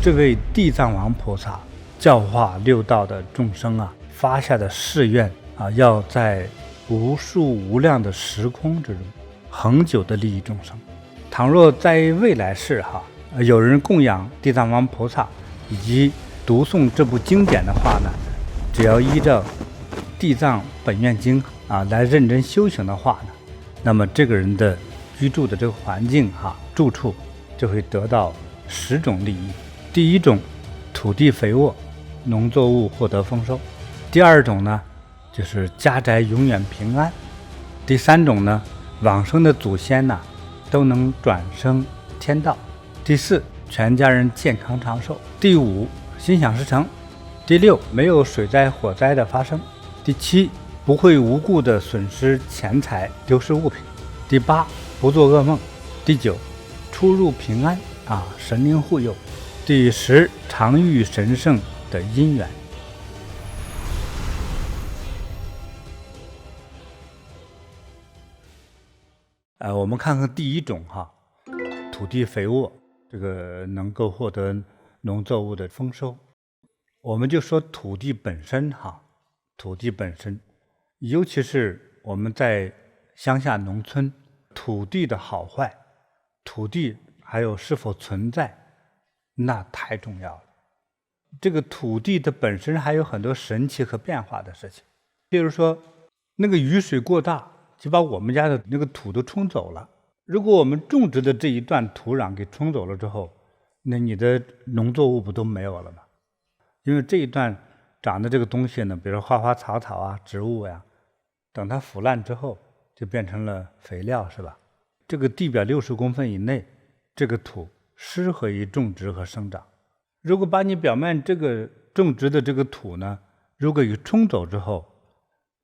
这位地藏王菩萨教化六道的众生啊，发下的誓愿啊，要在无数无量的时空之中，恒久的利益众生。倘若在未来世有人供养地藏王菩萨以及读诵这部经典的话呢，只要依照地藏本愿经来认真修行的话呢，那么这个人的居住的这个环境住处就会得到10种利益。第一种，土地肥沃，农作物获得丰收。第二种呢，就是家宅永远平安。第三种呢，往生的祖先都能转生天道。第四，全家人健康长寿。第五，心想事成。第六，没有水灾火灾的发生。第七，不会无故的损失钱财，丢失物品。第八，不做噩梦。第九，出入平安神灵护佑。第10，常遇神圣的因缘。我们看看第一种土地肥沃，这个能够获得农作物的丰收。我们就说土地本身土地本身，尤其是我们在乡下农村，土地的好坏，土地还有是否存在，那太重要了。这个土地的本身还有很多神奇和变化的事情，比如说那个雨水过大，就把我们家的那个土都冲走了。如果我们种植的这一段土壤给冲走了之后，那你的农作物不都没有了吗？因为这一段长的这个东西呢，比如说花花草草植物等它腐烂之后就变成了肥料，是吧？这个地表60公分以内，这个土适合于种植和生长。如果把你表面这个种植的这个土呢，如果给冲走之后，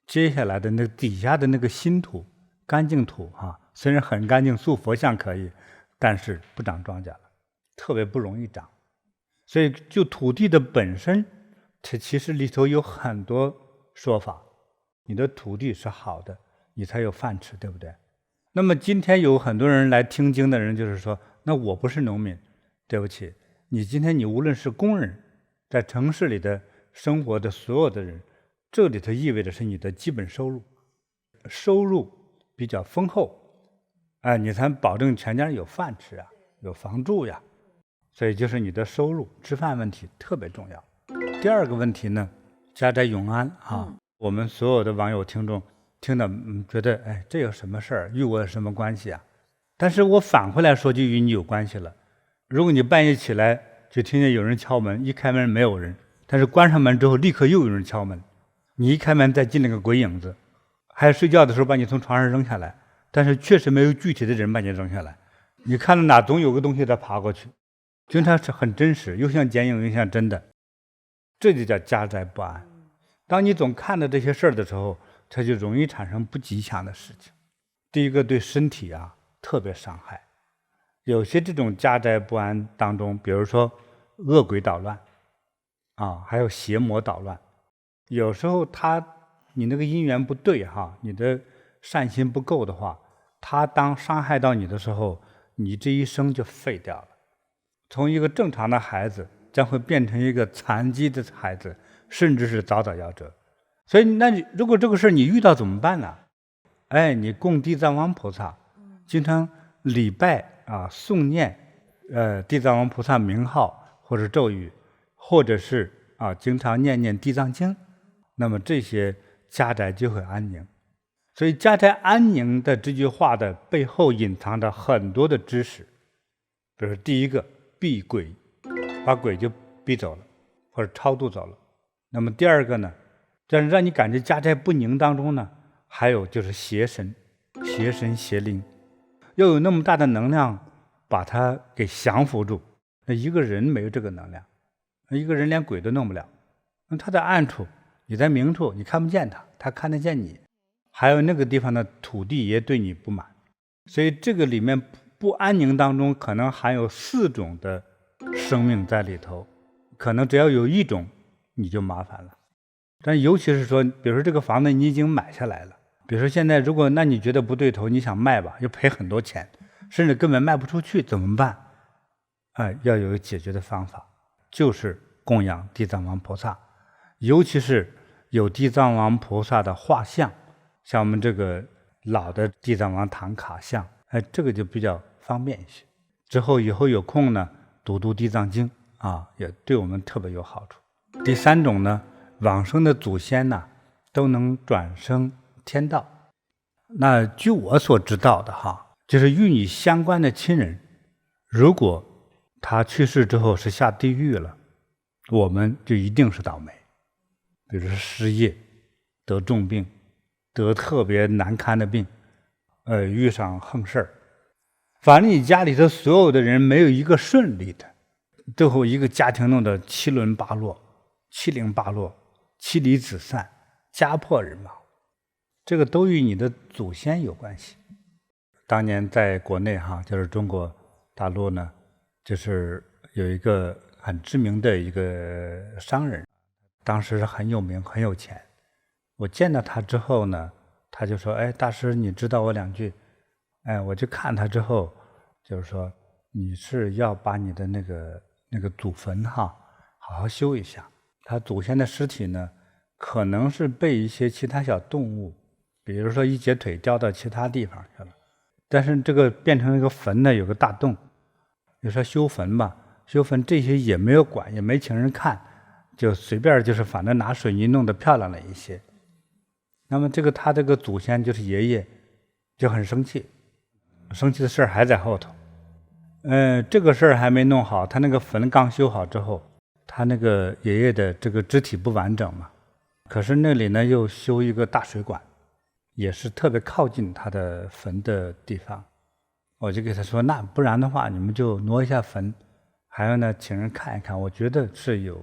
接下来的那底下的那个新土，干净土虽然很干净，塑佛像可以，但是不长庄稼了，特别不容易长。所以就土地的本身，它其实里头有很多说法。你的土地是好的，你才有饭吃，对不对？那么今天有很多人来听经的人就是说，那我不是农民，对不起，你今天你无论是工人，在城市里的生活的所有的人，这里头意味着是你的基本收入，收入比较丰厚，你才保证全家人有饭吃有房住所以就是你的收入吃饭问题特别重要。第二个问题呢，家宅永安我们所有的网友听众听了觉得这有什么事儿，与我有什么关系但是我反回来说就与你有关系了。如果你半夜起来就听见有人敲门，一开门没有人，但是关上门之后立刻又有人敲门，你一开门再进了个鬼影子，还有睡觉的时候把你从床上扔下来，但是确实没有具体的人把你扔下来，你看到哪总有个东西在爬过去，经常是很真实，又像剪影又像真的，这就叫家宅不安。当你总看到这些事儿的时候，它就容易产生不吉祥的事情。第一个，对身体特别伤害。有些这种家宅不安当中，比如说恶鬼捣乱还有邪魔捣乱，有时候你那个因缘不对你的善心不够的话，他当伤害到你的时候，你这一生就废掉了。从一个正常的孩子将会变成一个残疾的孩子，甚至是早早夭折。所以那如果这个事你遇到怎么办呢？你供地藏王菩萨，经常礼拜诵念地藏王菩萨名号或者咒语，或者是经常念念地藏经，那么这些家宅就会安宁。所以家宅安宁的这句话的背后隐藏着很多的知识。比如第一个，避鬼，把鬼就逼走了或者超度走了。那么第二个呢，让你感觉家宅不宁当中呢，还有就是邪神邪灵，要有那么大的能量把它给降服住。那一个人没有这个能量，一个人连鬼都弄不了，那他在暗处，你在明处，你看不见他，他看得见你。还有那个地方的土地也对你不满，所以这个里面不安宁当中可能含有4种的生命在里头，可能只要有一种你就麻烦了。但尤其是说，比如说这个房子你已经买下来了，比如说现在如果那你觉得不对头，你想卖吧，又赔很多钱，甚至根本卖不出去，怎么办？要有解决的方法。就是供养地藏王菩萨，尤其是有地藏王菩萨的画像，像我们这个老的地藏王唐卡像，这个就比较方便一些。之后以后有空呢，读读地藏经也对我们特别有好处。第三种呢，往生的祖先呢都能转生天道。那据我所知道的就是与你相关的亲人，如果他去世之后是下地狱了，我们就一定是倒霉。比如说失业、得重病、得特别难堪的病，遇上横事儿，反正你家里头所有的人没有一个顺利的，最后一个家庭弄得七零八落、妻离子散、家破人亡，这个都与你的祖先有关系。当年在国内就是中国大陆呢，就是有一个很知名的一个商人，当时很有名很有钱。我见到他之后呢，他就说：“大师，你知道我2句？”我就看他之后，就是说你是要把你的那个祖坟好好修一下。他祖先的尸体呢，可能是被一些其他小动物，比如说一截腿掉到其他地方去了，但是这个变成一个坟呢，有个大洞。你说修坟吧，修坟这些也没有管，也没请人看，就随便就是反正拿水泥弄得漂亮了一些。那么他这个祖先就是爷爷，就很生气的事儿还在后头。这个事儿还没弄好，他那个坟刚修好之后，他那个爷爷的这个肢体不完整嘛，可是那里呢又修一个大水管，也是特别靠近他的坟的地方。我就给他说，那不然的话你们就挪一下坟，还有呢请人看一看，我觉得是有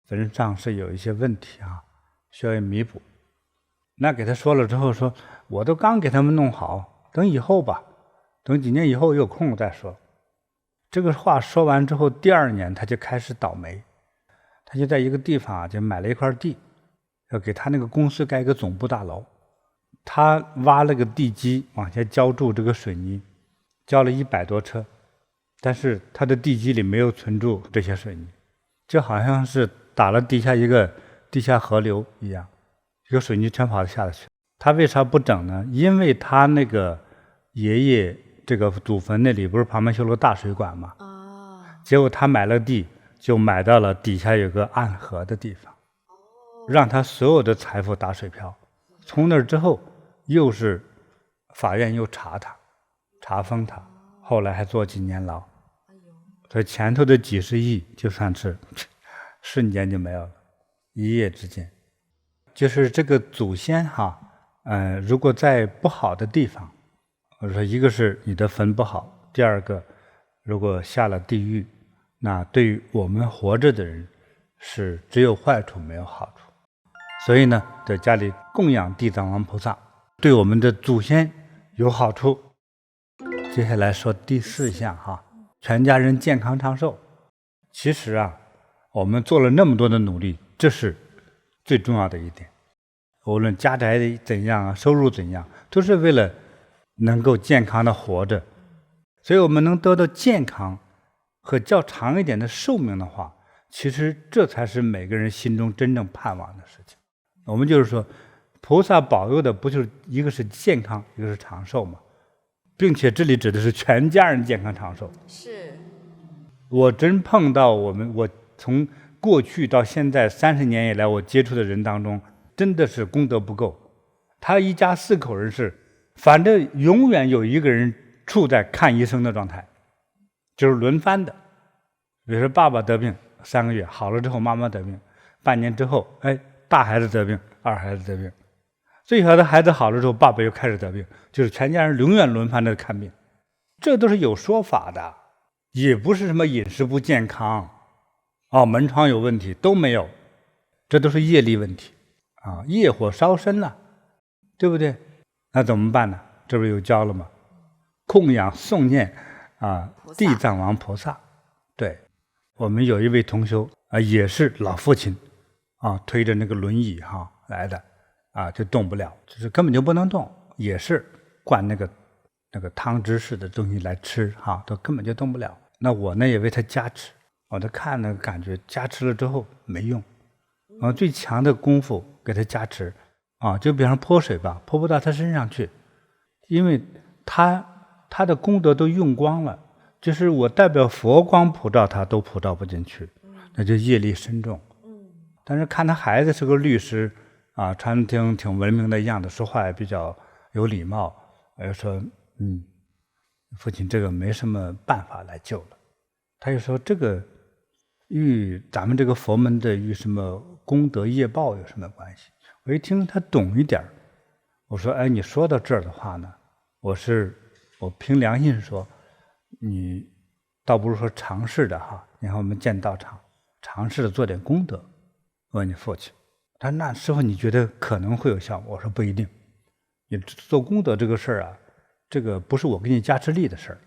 坟上是有一些问题需要弥补。那给他说了之后说，我都刚给他们弄好，等以后吧，等几年以后有空再说。这个话说完之后，第2年他就开始倒霉。他就在一个地方就买了一块地，要给他那个公司盖一个总部大楼。他挖了个地基往下浇筑这个水泥，浇了100多车，但是他的地基里没有存住这些水泥，就好像是打了底下一个地下河流一样，这个水泥全跑下了去。他为啥不整呢？因为他那个爷爷这个祖坟那里不是旁边修了个大水管吗？结果他买了地，就买到了底下有个暗河的地方，让他所有的财富打水漂。从那之后，又是法院又查他，查封他，后来还坐几年牢。所以前头的几十亿就算是瞬间就没有了，一夜之间。就是这个祖先如果在不好的地方，我说一个是你的坟不好，第二个如果下了地狱，那对于我们活着的人是只有坏处没有好处。所以呢，在家里供养地藏王菩萨，对我们的祖先有好处。接下来说第4项全家人健康长寿。其实我们做了那么多的努力，这是最重要的一点。无论家宅怎样，收入怎样，都是为了能够健康的活着。所以我们能得到健康和较长一点的寿命的话，其实这才是每个人心中真正盼望的事情。我们就是说，菩萨保佑的不就是一个是健康，一个是长寿吗？并且这里指的是全家人健康长寿。是。我真碰到我从过去到现在30年以来，我接触的人当中，真的是功德不够。他一家4口人是，反正永远有一个人处在看医生的状态，就是轮番的。比如说爸爸得病3个月好了之后，妈妈得病，半年之后，大孩子得病，二孩子得病，最小的孩子好了之后，爸爸又开始得病，就是全家人永远轮番的看病。这都是有说法的，也不是什么饮食不健康门窗有问题，都没有，这都是业力问题业火烧身了，对不对？那怎么办呢？这不是有教了吗？供养诵念地藏王菩萨。对，我们有一位同修也是老父亲推着那个轮椅来的就动不了，就是根本就不能动，也是灌那个汤汁式的东西来吃都根本就动不了。那我呢也为他加持，我都看那个感觉加持了之后没用，最强的功夫给他加持就比方泼水吧，泼不到他身上去，因为他的功德都用光了，就是我代表佛光普照他都普照不进去，那就业力深重。但是看他孩子是个律师穿挺文明的样子，说话也比较有礼貌，我就说父亲这个没什么办法来救了。他就说这个与咱们这个佛门的与什么功德业报有什么关系？我一听他懂一点，我说你说到这儿的话呢，我凭良心说，你倒不是说尝试的你看我们建道场尝试着做点功德，问你父亲。他说那师父你觉得可能会有效果？我说不一定，你做功德这个事儿这个不是我给你加持力的事儿，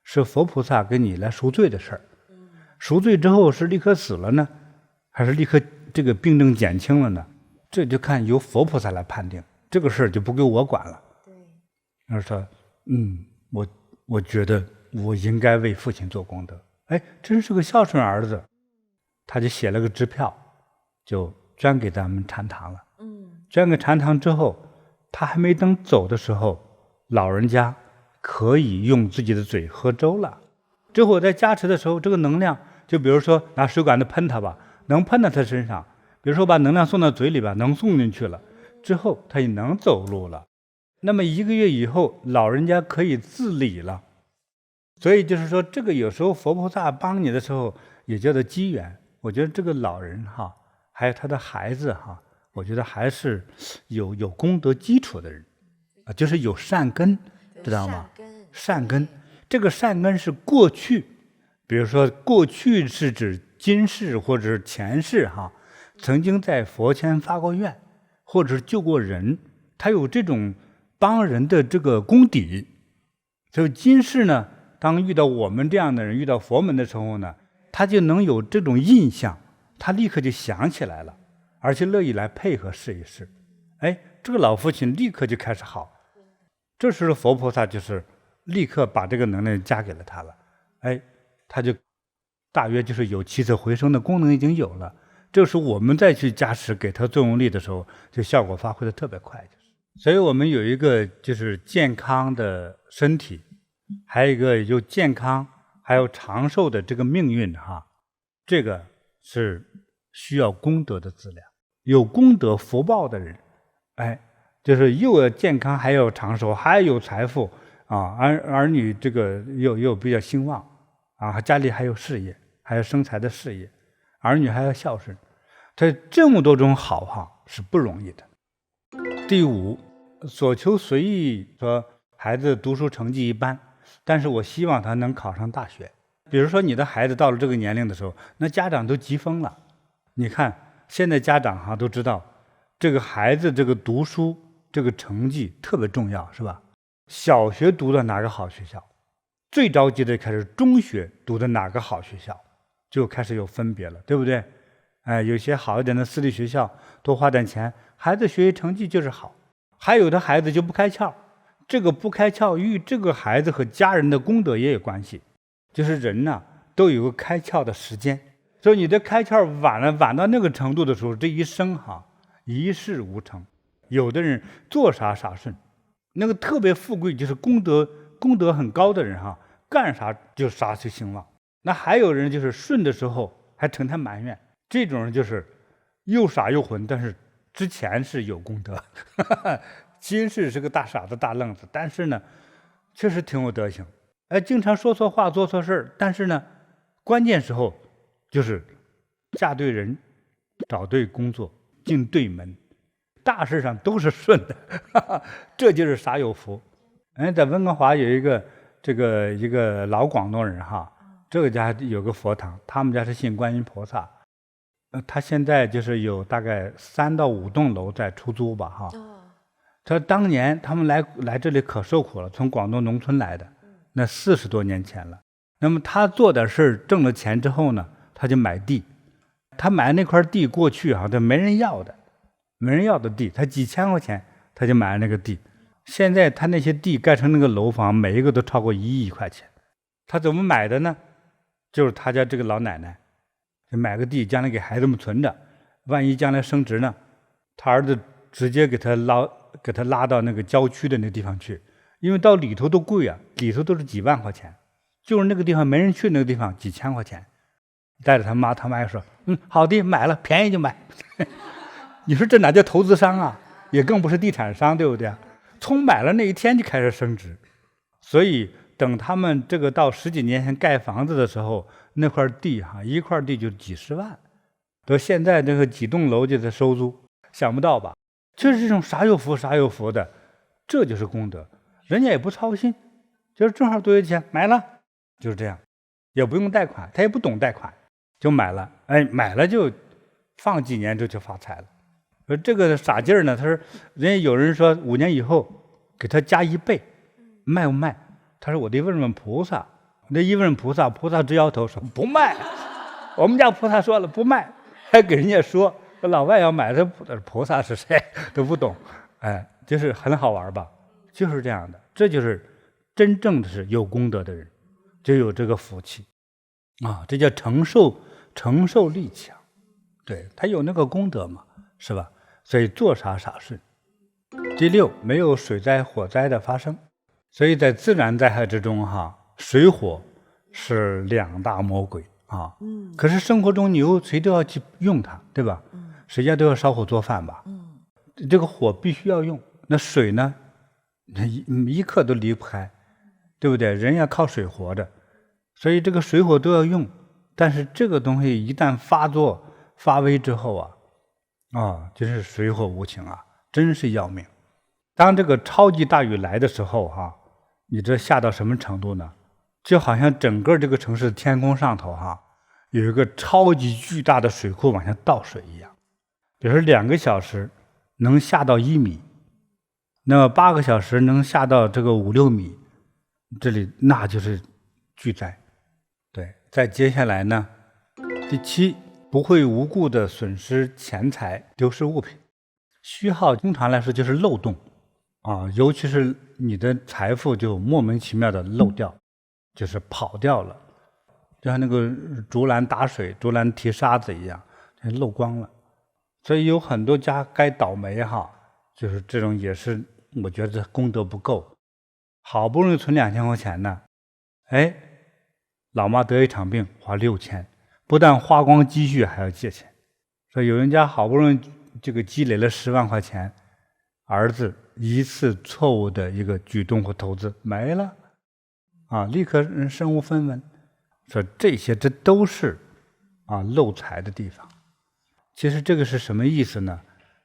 是佛菩萨给你来赎罪的事儿。赎罪之后是立刻死了呢，还是立刻这个病症减轻了呢？这就看由佛菩萨来判定，这个事儿就不归我管了。对，他说我觉得我应该为父亲做功德。真是个孝顺儿子，他就写了个支票，就捐给咱们禅堂了。捐给禅堂之后，他还没等走的时候，老人家可以用自己的嘴喝粥了。之后在加持的时候，这个能量就比如说拿水管子喷他吧，能喷到他身上，比如说把能量送到嘴里吧，能送进去了，之后他也能走路了。那么1个月以后，老人家可以自理了。所以就是说，这个有时候佛菩萨帮你的时候也叫做机缘。我觉得这个老人还有他的孩子我觉得还是有功德基础的人就是有善根，知道吗？善根，这个善根是过去，比如说过去是指今世或者是前世曾经在佛前发过愿，或者是救过人，他有这种帮人的这个功底。所以今世呢，当遇到我们这样的人，遇到佛门的时候呢，他就能有这种印象，他立刻就想起来了，而且乐意来配合试一试。这个老父亲立刻就开始好，这时候佛菩萨就是立刻把这个能量加给了他了。他就大约就是有起死回生的功能已经有了。这时候我们再去加持给他作用力的时候，就效果发挥的特别快。所以我们有一个就是健康的身体，还有一个有健康还有长寿的这个命运这个是需要功德的资粮。有功德福报的人就是又有健康还有长寿还有财富儿女这个又比较兴旺家里还有事业，还有生财的事业，儿女还要孝顺，他这么多种好是不容易的。第5，所求随意，说孩子读书成绩一般，但是我希望他能考上大学。比如说你的孩子到了这个年龄的时候，那家长都急疯了。你看现在家长都知道这个孩子这个读书这个成绩特别重要，是吧？小学读的哪个好学校，最着急的开始中学读的哪个好学校，就开始有分别了，对不对？有些好一点的私立学校多花点钱，孩子学习成绩就是好。还有的孩子就不开窍，这个不开窍与这个孩子和家人的功德也有关系。就是人都有个开窍的时间，所以你的开窍晚到那个程度的时候，这一生一事无成。有的人做啥啥顺，那个特别富贵就是功德很高的人干啥就啥就兴旺。那还有人就是顺的时候还成天埋怨，这种人就是又傻又混，但是之前是有功德今世是个大傻子大愣子，但是呢确实挺有德行，经常说错话做错事，但是呢关键时候就是嫁对人，找对工作，进对门，大事上都是顺的这就是傻有福。在温哥华有一个老广东人这个家有个佛堂，他们家是信观音菩萨，他现在就是有大概3到5栋楼在出租吧他当年他们来这里可受苦了，从广东农村来的，那40多年前了。那么他做点事挣了钱之后呢，他就买地，他买那块地过去他没人要的地，他几千块钱他就买了那个地。现在他那些地盖成那个楼房，每一个都超过1亿块钱。他怎么买的呢？就是他家这个老奶奶就买个地，将来给孩子们存着，万一将来升值呢，他儿子直接给他拉到那个郊区的那个地方去，因为到里头都贵啊，里头都是几万块钱，就是那个地方没人去那个地方几千块钱，带着他妈也说，好的，买了，便宜就买。你说这哪叫投资商啊？也更不是地产商，对不对？从买了那一天就开始升值，所以等他们这个到10几年前盖房子的时候，那块地一块地就几十万，到现在这个几栋楼就在收租，想不到吧？就是这种啥有福的，这就是功德。人家也不操心，就是正好多少钱买了，就是这样，也不用贷款，他也不懂贷款，就买了。买了就放几年就发财了。说这个傻劲儿呢，他说人家有人说5年以后给他加1倍，卖不卖？他说我得问问菩萨。那一问菩萨直摇头说不卖。我们家菩萨说了不卖，还给人家说老外要买，他菩萨是谁都不懂。就是很好玩吧？就是这样的，这就是真正的是有功德的人，就有这个福气啊，这叫承受力强。对，他有那个功德嘛，是吧？所以做啥顺。第6，没有水灾火灾的发生。所以在自然灾害之中水火是2大魔鬼啊。可是生活中谁都要去用它，对吧？谁家都要烧火做饭吧。这个火必须要用，那水呢，一刻都离不开，对不对？人要靠水活着，所以这个水火都要用。但是这个东西一旦发威之后真是水火无情啊，真是要命。当这个超级大雨来的时候你这下到什么程度呢？就好像整个这个城市的天空上头有一个超级巨大的水库往下倒水一样。比如说2个小时能下到1米，那么8个小时能下到这个5、6米，这里那就是巨灾。对，再接下来呢，第7，不会无故的损失钱财，丢失物品。虚耗通常来说就是漏洞尤其是你的财富就莫名其妙的漏掉，就是跑掉了，就像那个竹篮打水，竹篮提沙子一样，漏光了。所以有很多家该倒霉就是这种，也是我觉得功德不够，好不容易存2000块钱呢，老妈得一场病花6000，不但花光积蓄还要借钱。所以有人家好不容易这个积累了10万块钱，儿子一次错误的一个举动或投资没了立刻身无分文。说这都是漏财的地方。其实这个是什么意思呢？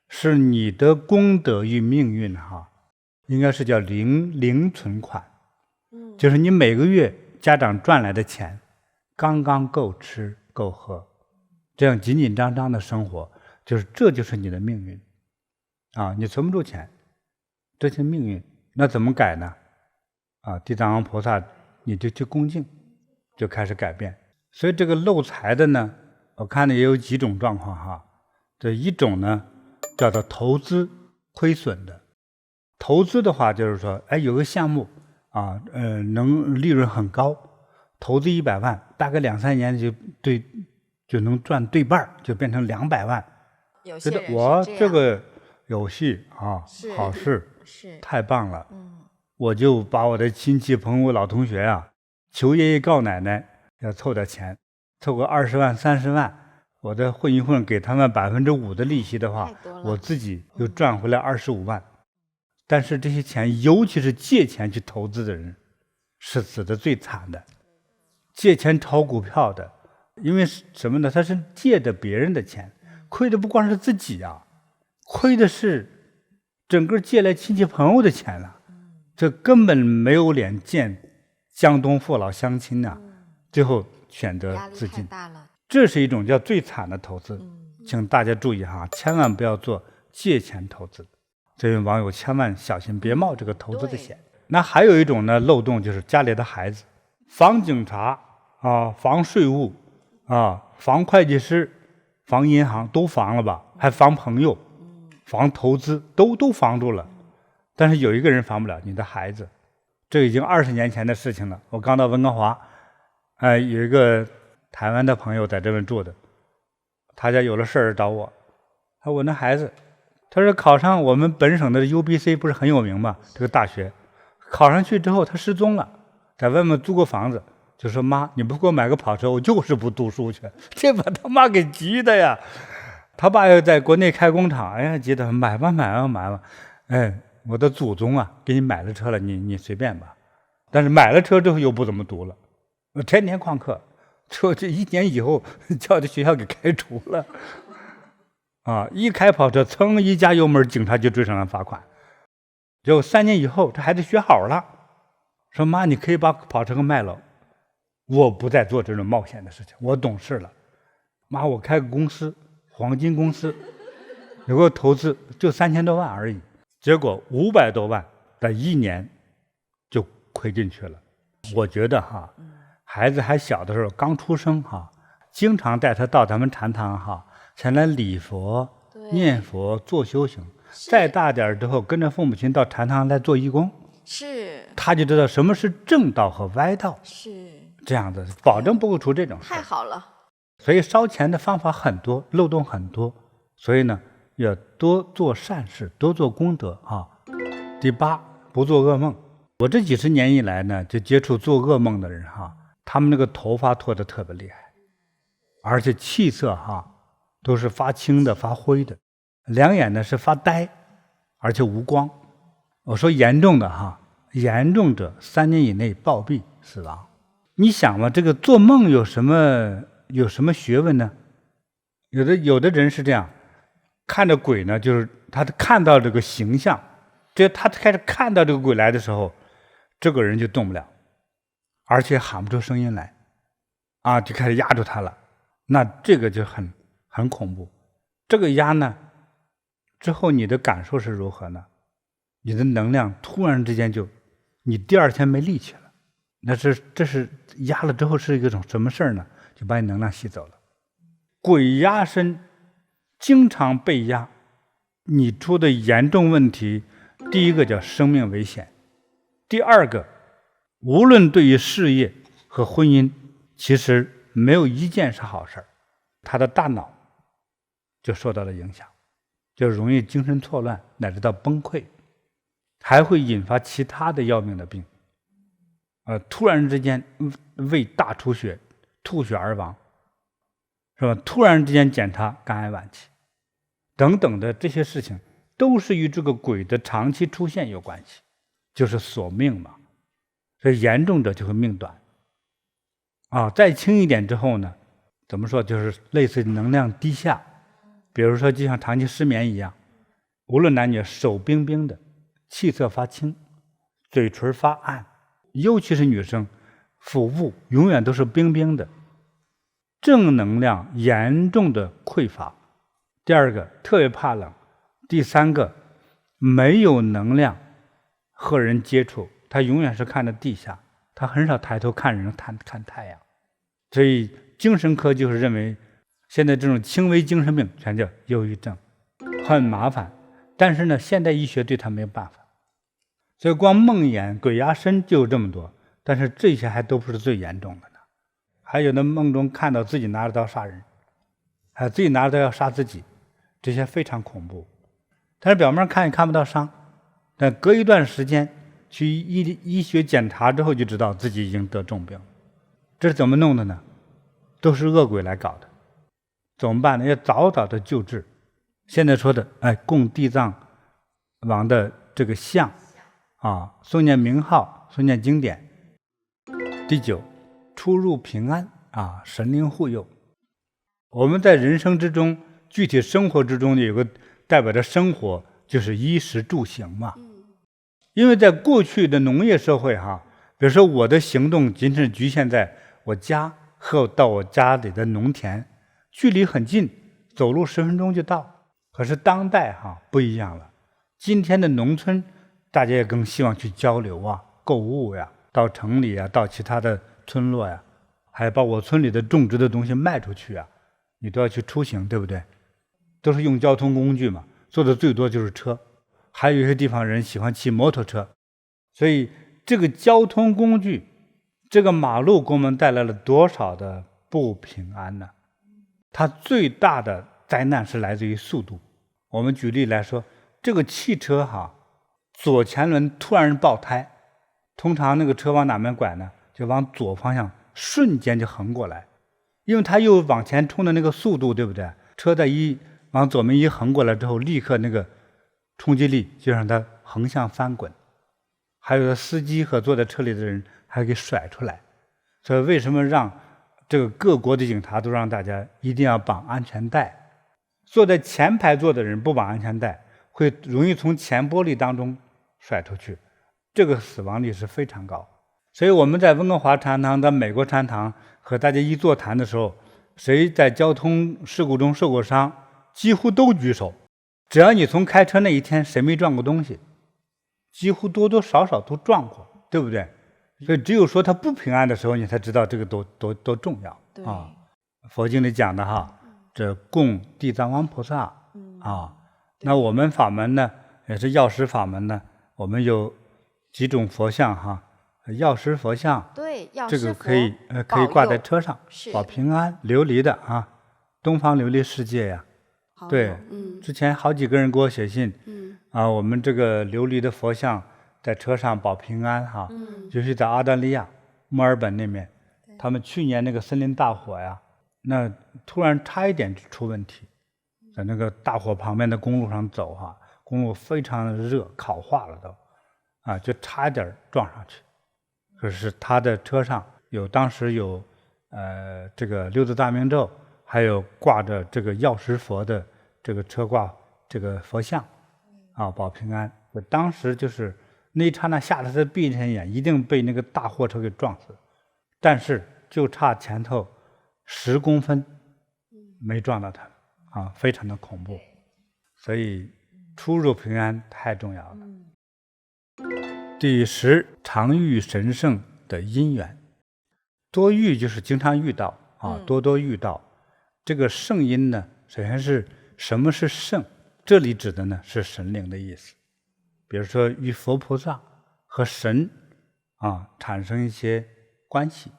是你的功德与命运应该是叫零存款，就是你每个月家长赚来的钱刚刚够吃够喝，这样紧紧张张的生活，这就是你的命运你存不住钱，这是命运。那怎么改呢？地藏王菩萨你就去恭敬，就开始改变。所以这个漏财的呢，我看的也有几种状况这一种呢叫做投资亏损的。投资的话就是说有个项目能利润很高，投资100万，大概2、3年就能赚对半，就变成200万。有些人是我这样这个有戏好事是太棒了。我就把我的亲戚朋友老同学求爷爷告奶奶要凑点钱，凑个20万30万，我再混一混，给他们5%的利息的话，我自己又赚回来25万。但是这些钱，尤其是借钱去投资的人，是死的最惨的。借钱炒股票的，因为什么呢？他是借的别人的钱，亏的不光是自己亏的是整个借来亲戚朋友的钱了。这根本没有脸见江东父老乡亲最后选择自尽。这是一种叫最惨的投资。请大家注意千万不要做借钱投资。这位网友千万小心，别冒这个投资的险。那还有一种呢漏洞，就是家里的孩子防警察防税务防会计师，防银行都防了吧，还防朋友，防投资都防住了。但是有一个人防不了，你的孩子。这已经20年前的事情了。我刚到温哥华有一个台湾的朋友在这边住的，他家有了事儿找我，他说我那孩子，他说考上我们本省的 UBC 不是很有名吗？这个大学考上去之后他失踪了，在外面租个房子，就说妈，你不给我买个跑车，我就是不读书去。这把他妈给急的呀！他爸又在国内开工厂，哎呀，急得买吧买吧买吧，哎，我的祖宗啊，给你买了车了，你随便吧。但是买了车之后又不怎么读了，天天旷课，说这1年以后叫这学校给开除了。啊！一开跑车，噌一加油门，警察就追上来罚款。结果3年以后，这孩子学好了，说妈，你可以把跑车给卖了，我不再做这种冒险的事情，我懂事了。妈，我开个公司，黄金公司，有个投资就3000多万而已，结果500多万在1年就亏进去了。我觉得哈，孩子还小的时候，刚出生哈，经常带他到咱们禅堂哈。前来礼佛、念佛、做修行，再大点之后，跟着父母亲到禅堂来做义工，是，他就知道什么是正道和歪道，是这样的，保证不会出这种事。太好了。所以烧钱的方法很多，漏洞很多，所以呢，要多做善事，多做功德啊。第8，不做噩梦。我这几十年以来呢，就接触做噩梦的人哈，他们那个头发脱得特别厉害，而且气色哈。都是发青的、发灰的，两眼呢是发呆，而且无光。我说严重的哈，严重者3年以内暴毙死亡。你想嘛，这个做梦有什么学问呢？有的人是这样，看着鬼呢，就是他看到这个形象，这他开始看到这个鬼来的时候，这个人就动不了，而且喊不出声音来，啊，就开始压住他了。那这个就很恐怖。这个压呢之后你的感受是如何呢？你的能量突然之间你第2天没力气了，那这是压了之后是一种什么事儿呢？就把你能量吸走了。鬼压身经常被压，你出的严重问题，第一个叫生命危险，第2个无论对于事业和婚姻，其实没有一件是好事儿，他的大脑就受到了影响，就容易精神错乱，乃至到崩溃，还会引发其他的要命的病，突然之间胃大出血，吐血而亡，是吧？突然之间检查肝癌晚期，等等的这些事情，都是与这个鬼的长期出现有关系，就是索命嘛。所以严重者就会命短，再轻一点之后呢，怎么说，就是类似能量低下。比如说就像长期失眠一样，无论男女，手冰冰的，气色发青，嘴唇发暗，尤其是女生，腹部永远都是冰冰的，正能量严重的匮乏。第2个特别怕冷，第3个没有能量和人接触，他永远是看着地下，他很少抬头看人看太阳。所以精神科就是认为现在这种轻微精神病全叫忧郁症，很麻烦，但是呢现代医学对他没有办法。所以光梦魇、鬼压身就有这么多，但是这些还都不是最严重的呢。还有的梦中看到自己拿着刀杀人，还有自己拿着刀要杀自己，这些非常恐怖。但是表面看也看不到伤，但隔一段时间去医学检查之后就知道自己已经得重病。这是怎么弄的呢？都是恶鬼来搞的。怎么办呢？要早早的救治。现在说的供地藏王的这个像诵念名号，诵念经典。第9，出入平安神灵护佑。我们在人生之中，具体生活之中有个代表着生活，就是衣食住行嘛。因为在过去的农业社会比如说我的行动仅是局限在我家和到我家里的农田，距离很近，走路10分钟就到。可是当代不一样了，今天的农村大家也更希望去交流购物呀，到城里到其他的村落呀，还把我村里的种植的东西卖出去你都要去出行，对不对？都是用交通工具嘛，坐的最多就是车，还有一些地方人喜欢骑摩托车。所以这个交通工具，这个马路给我们带来了多少的不平安呢？它最大的灾难是来自于速度。我们举例来说，这个汽车左前轮突然爆胎，通常那个车往哪边拐呢？就往左方向瞬间就横过来，因为它又往前冲的那个速度，对不对？车在往左面一横过来之后，立刻那个冲击力就让它横向翻滚，还有司机和坐在车里的人还给甩出来。所以为什么让这个各国的警察都让大家一定要绑安全带？坐在前排坐的人不绑安全带，会容易从前玻璃当中甩出去，这个死亡率是非常高。所以我们在温哥华禅堂、在美国禅堂和大家一座谈的时候，谁在交通事故中受过伤，几乎都举手。只要你从开车那一天谁没撞过东西，几乎多多少少都撞过，对不对？所以只有说他不平安的时候，你才知道这个多重要啊！佛经里讲的这供地藏王菩萨那我们法门呢，也是药师法门呢，我们有几种佛像药师佛像，对，药这师佛个可以挂在车上，是保平安，琉璃的东方琉璃世界呀。对，之前好几个人给我写信，我们这个琉璃的佛像在车上保平安尤其在澳大利亚墨尔本那边，他们去年那个森林大火呀，那突然差一点就出问题，在那个大火旁边的公路上走公路非常的热，烤化了都就差一点撞上去。可是他的车上当时有这个六字大明咒，还有挂着这个药师佛的这个车挂这个佛像保平安。我当时就是那一刹那吓得他闭上眼，一定被那个大货车给撞死，但是就差前头10公分没撞到他非常的恐怖。所以出入平安太重要了。第10，常遇神圣的因缘。多遇就是经常遇到多遇到。这个圣因呢，首先是什么是圣？这里指的呢是神灵的意思。比如说与佛菩萨和神产生一些关系。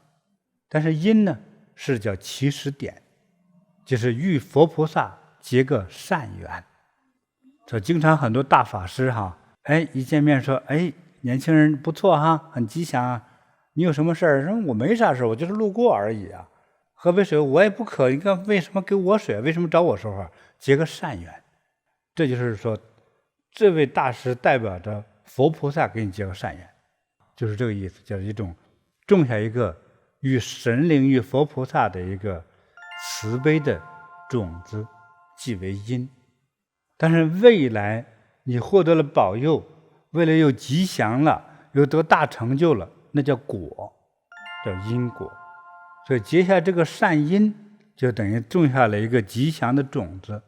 但是因呢是叫起始点，就是与佛菩萨结个善缘。这经常很多大法师一见面说年轻人不错很吉祥你有什么事儿？说我没啥事，我就是路过而已喝杯水我也不渴，你看为什么给我水？为什么找我说话？结个善缘。这就是说这位大师代表着佛菩萨给你结个善缘，就是这个意思，就是一种种下一个与神灵与佛菩萨的一个慈悲的种子，即为因。但是未来你获得了保佑，未来又吉祥了，又得大成就了，那叫果，叫因果。所以结下这个善因，就等于种下了一个吉祥的种子，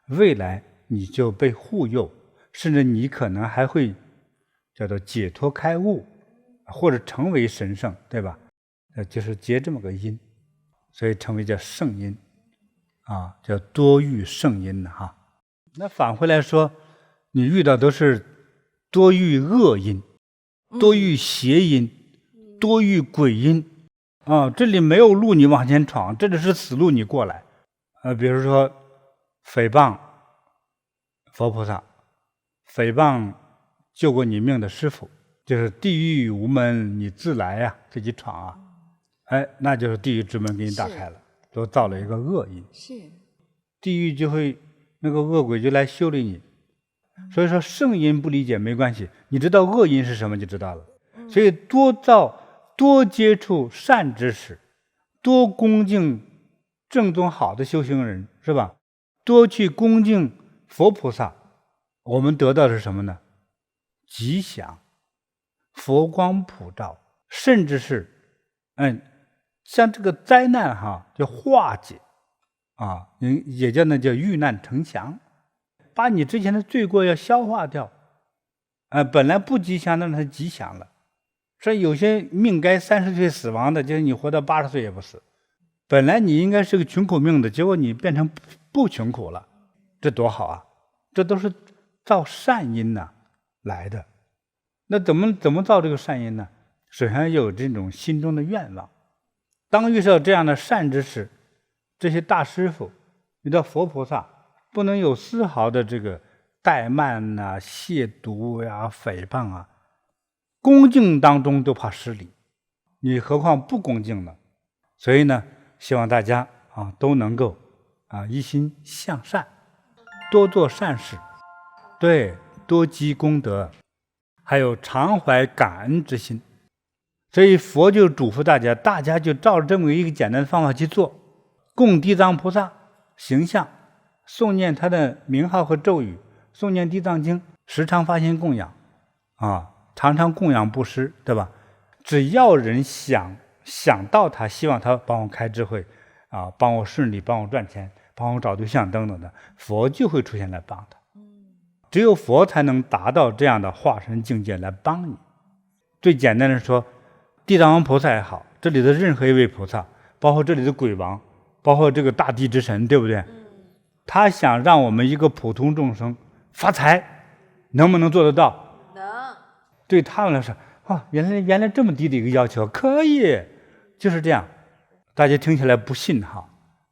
未来你就被护佑，甚至你可能还会叫做解脱开悟，或者成为神圣，对吧？就是结这么个因，所以称为叫圣因叫多遇圣因那反回来说，你遇到都是多遇恶因，多遇邪因，多遇鬼因这里没有路你往前闯，这里是死路你过来比如说诽谤佛菩萨，诽谤救过你命的师父，就是地狱无门你自来自己闯那就是地狱之门给你打开了，都造了一个恶因，是地狱就会那个恶鬼就来修理你。所以说圣因不理解没关系，你知道恶因是什么就知道了。所以多接触善知识，多恭敬正宗好的修行人，是吧？多去恭敬佛菩萨，我们得到的是什么呢？吉祥，佛光普照，甚至是像这个灾难叫化解也叫那叫遇难成祥，把你之前的罪过要消化掉本来不吉祥的让它吉祥了。所以有些命该30岁死亡的，就是你活到80岁也不死，本来你应该是个穷苦命的，结果你变成不穷苦了，这多好这都是造善因来的。那怎么造这个善因呢？首先有这种心中的愿望，当遇到这样的善知识，这些大师傅遇到佛菩萨，不能有丝毫的这个怠慢呐、亵渎呀、诽谤啊。恭敬当中都怕失礼，你何况不恭敬呢？所以呢，希望大家都能够一心向善，多做善事，对，多积功德，还有常怀感恩之心。所以佛就嘱咐大家，大家就照着这么一个简单的方法去做，供地藏菩萨形象，诵念他的名号和咒语，诵念地藏经，时常发心供养常常供养布施，对吧？只要人想到他，希望他帮我开智慧帮我顺利，帮我赚钱，帮我找对象等等的，佛就会出现来帮他。只有佛才能达到这样的化身境界来帮你。最简单的说，地藏王菩萨也好，这里的任何一位菩萨，包括这里的鬼王，包括这个大地之神，对不对？他想让我们一个普通众生发财，能不能做得到？能。对他们来说，原来这么低的一个要求，可以，就是这样。大家听起来不信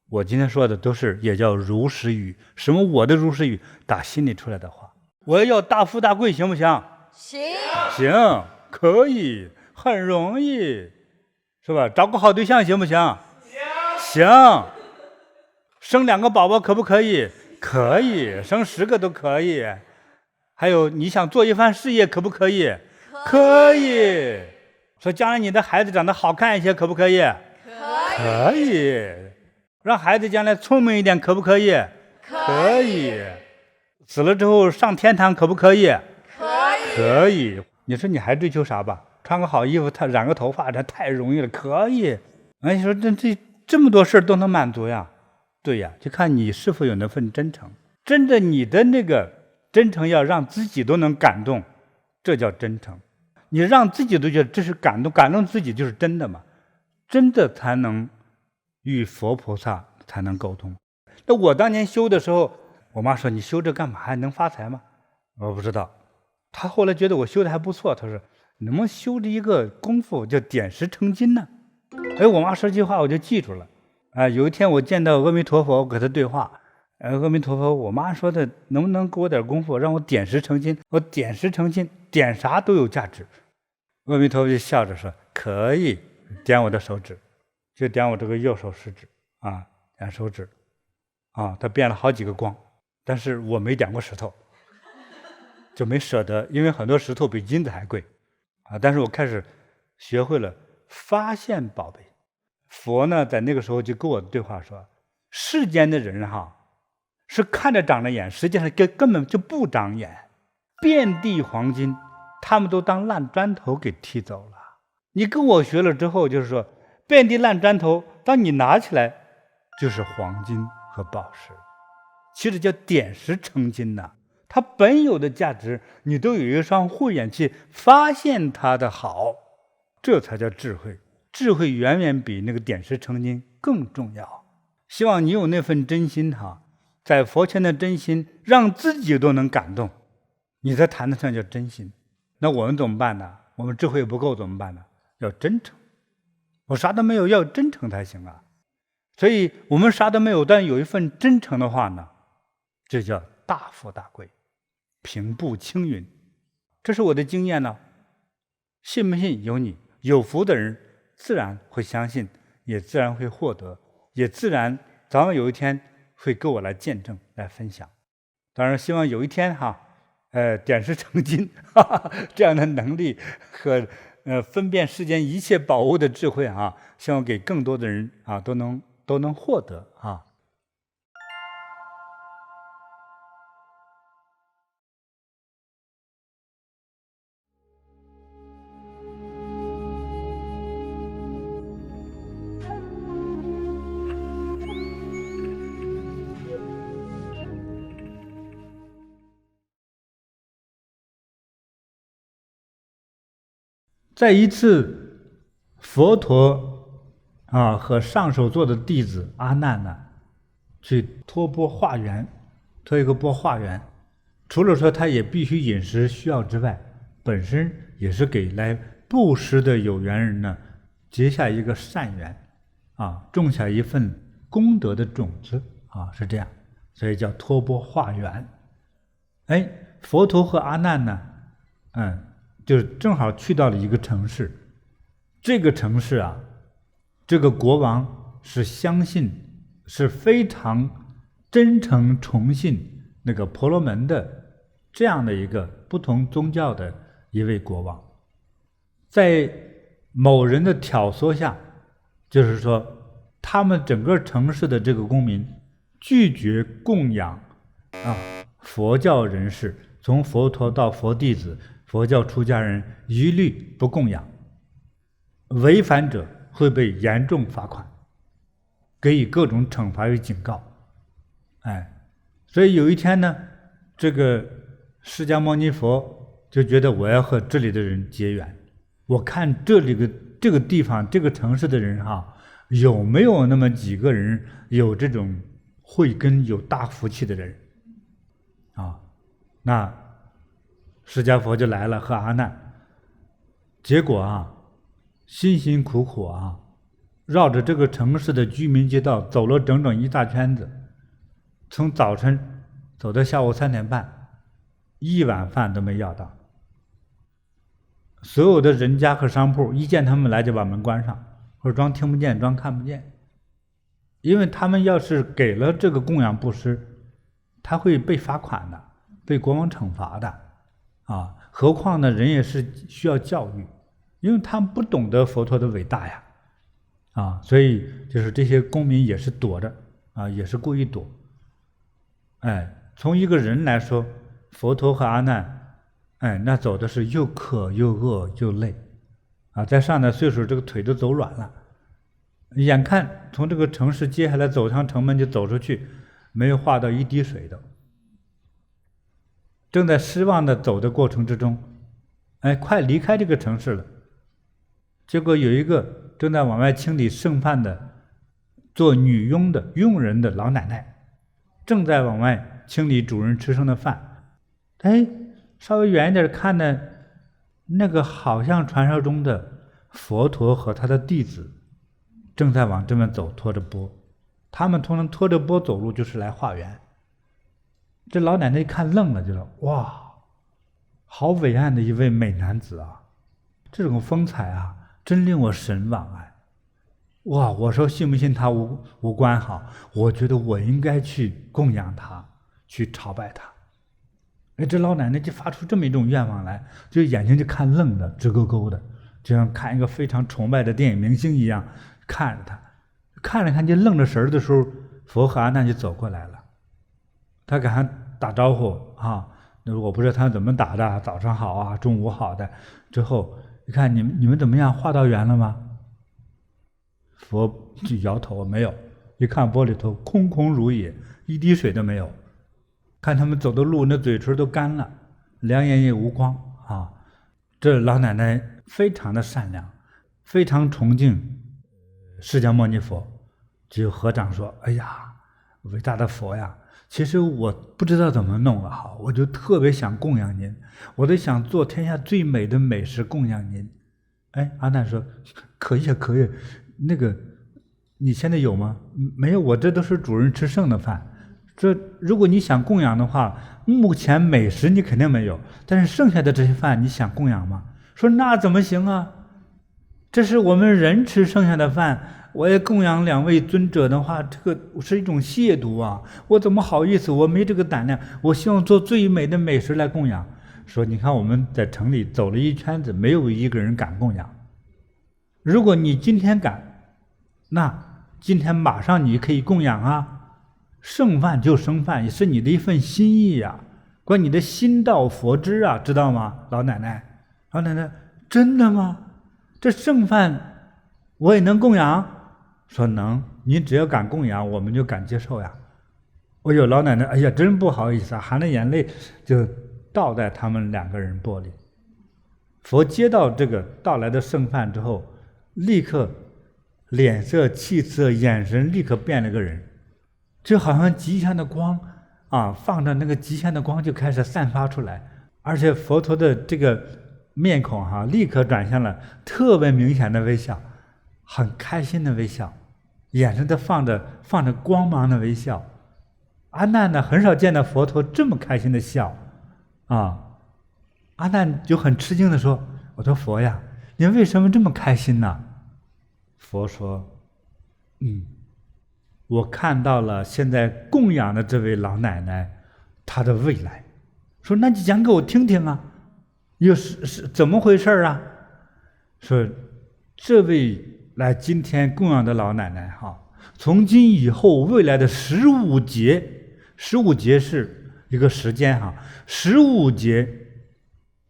我今天说的都是也叫如实语。什么我的如实语？打心里出来的话。我要大富大贵，行不行？行，可以，很容易，是吧？找个好对象行不行？行。生2个宝宝可不可以？可以，生10个都可以。还有你想做一番事业可不可以？可以。说将来你的孩子长得好看一些可不可以？可以。让孩子将来聪明一点可不可以？可以。死了之后上天堂可不可以？可以。你说你还追求啥吧？穿个好衣服，染个头发，这太容易了。可以。你说这么多事都能满足呀？对呀，就看你是否有那份真诚。真的，你的那个真诚要让自己都能感动，这叫真诚。你让自己都觉得这是感动自己就是真的嘛，真的才能与佛菩萨才能沟通。那我当年修的时候，我妈说你修这干嘛呀？能发财吗？我不知道。她后来觉得我修的还不错，她说你能不能修的一个功夫叫点石成金呢？我妈说这句话我就记住了。有一天我见到阿弥陀佛，我跟他对话，阿弥陀佛，我妈说的能不能给我点功夫，让我点石成金？我点石成金，点啥都有价值。阿弥陀佛就笑着说可以，点我的手指，就点我这个右手食指点手指他变了好几个光，但是我没点过石头，就没舍得，因为很多石头比金子还贵但是我开始学会了发现宝贝。佛呢，在那个时候就跟我对话说，世间的人是看着长着眼，实际上根本就不长眼，遍地黄金，他们都当烂砖头给踢走了。你跟我学了之后，就是说遍地烂砖头，当你拿起来就是黄金和宝石，其实叫点石成金呐。它本有的价值，你都有一双慧眼去发现它的好，这才叫智慧。智慧远远比那个点石成金更重要。希望你有那份真心在佛前的真心，让自己都能感动，你在谈得上叫真心。那我们怎么办呢？我们智慧不够怎么办呢？要真诚。我啥都没有，要真诚才行啊。所以我们啥都没有，但有一份真诚的话呢，这叫大富大贵，平步青云。这是我的经验呢。信不信由你。有福的人自然会相信，也自然会获得，也自然早晚有一天会跟我来见证来分享。当然希望有一天点石成金这样的能力和分辨世间一切宝物的智慧希望给更多的人都能获得在一次，佛陀和上首座的弟子阿难呢，去托钵化缘，托一个钵化缘。除了说他也必须饮食需要之外，本身也是给来布施的有缘人呢，结下一个善缘种下一份功德的种子是这样，所以叫托钵化缘。佛陀和阿难呢，就是正好去到了一个城市，这个城市啊，这个国王是相信，是非常真诚崇信那个婆罗门的这样的一个不同宗教的一位国王，在某人的挑唆下，就是说他们整个城市的这个公民拒绝供养佛教人士，从佛陀到佛弟子、佛教出家人一律不供养，违反者会被严重罚款，给予各种惩罚与警告。所以有一天呢，这个释迦牟尼佛就觉得我要和这里的人结缘，我看这个地方这个城市的人有没有那么几个人有这种慧根有大福气的人那释迦佛就来了和阿难，结果辛辛苦苦绕着这个城市的居民街道走了整整一大圈子，从早晨走到下午3点半，一碗饭都没要到。所有的人家和商铺一见他们来就把门关上，或者装听不见装看不见，因为他们要是给了这个供养布施，他会被罚款的，被国王惩罚的何况呢，人也是需要教育，因为他们不懂得佛陀的伟大呀所以就是这些公民也是躲着也是故意躲。从一个人来说，佛陀和阿难那走的是又渴又饿又累再上点岁数，这个腿都走软了，眼看从这个城市接下来走上城门就走出去，没有化到一滴水的，正在失望的走的过程之中，快离开这个城市了，结果有一个正在往外清理剩饭的做女佣的佣人的老奶奶，正在往外清理主人吃剩的饭，稍微远一点看呢，那个好像传说中的佛陀和他的弟子正在往这边走，拖着钵，他们通常拖着钵走路就是来化缘。这老奶奶一看愣了，就说哇，好伟岸的一位美男子这种风采真令我神往哇！我说信不信他无关我觉得我应该去供养他，去朝拜他。这老奶奶就发出这么一种愿望来，就眼睛就看愣的，直勾勾的，就像看一个非常崇拜的电影明星一样看着他，看着看就愣着神的时候，佛和阿难就走过来了，他给他打招呼我不知道他怎么打的，早上好中午好的，之后你看你们怎么样，化到缘了吗？佛就摇头没有，一看钵里头空空如也，一滴水都没有，看他们走的路那嘴唇都干了，两眼也无光这老奶奶非常的善良，非常崇敬释迦牟尼佛，就合掌说，哎呀，伟大的佛呀，其实我不知道怎么弄了我就特别想供养您，我都想做天下最美的美食供养您。阿难说可以可以，那个你现在有吗？没有，我这都是主人吃剩的饭，这如果你想供养的话，目前美食你肯定没有，但是剩下的这些饭你想供养吗？说那怎么行这是我们人吃剩下的饭，我也供养2位尊者的话，这个是一种亵渎我怎么好意思，我没这个胆量，我希望做最美的美食来供养。说你看我们在城里走了一圈子，没有一个人敢供养，如果你今天敢，那今天马上你可以供养剩饭就剩饭，也是你的一份心意关你的心到佛知知道吗？老奶奶真的吗？这剩饭我也能供养？说能，你只要敢供养，我们就敢接受呀。老奶奶哎呀真不好意思含着眼泪就倒在他们2个人钵里。佛接到这个到来的剩饭之后，立刻脸色气色眼神立刻变了个人，就好像极限的光放着那个极限的光就开始散发出来，而且佛陀的这个面孔立刻转向了特别明显的微笑，很开心的微笑，眼神都放着光芒的微笑阿难呢，很少见到佛陀这么开心的笑，啊，阿难就很吃惊的说：“我说佛呀，您为什么这么开心呢？”佛说：“我看到了现在供养的这位老奶奶，她的未来。说那你讲给我听听啊，又是怎么回事啊？说这位来今天供养的老奶奶哈，从今以后未来的15劫是一个时间哈，15劫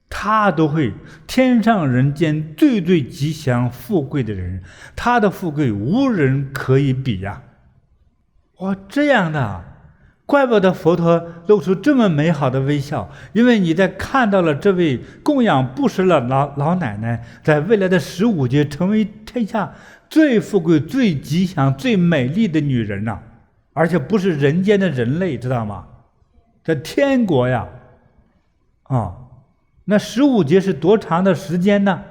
他都会天上人间最最吉祥富贵的人，他的富贵无人可以比呀！哇，这样的啊，怪不得佛陀露出这么美好的微笑，因为你在看到了这位供养布施了老奶奶，在未来的15劫成为天下最富贵、最吉祥、最美丽的女人呐，而且不是人间的人类，知道吗？在天国呀，那15劫是多长的时间呢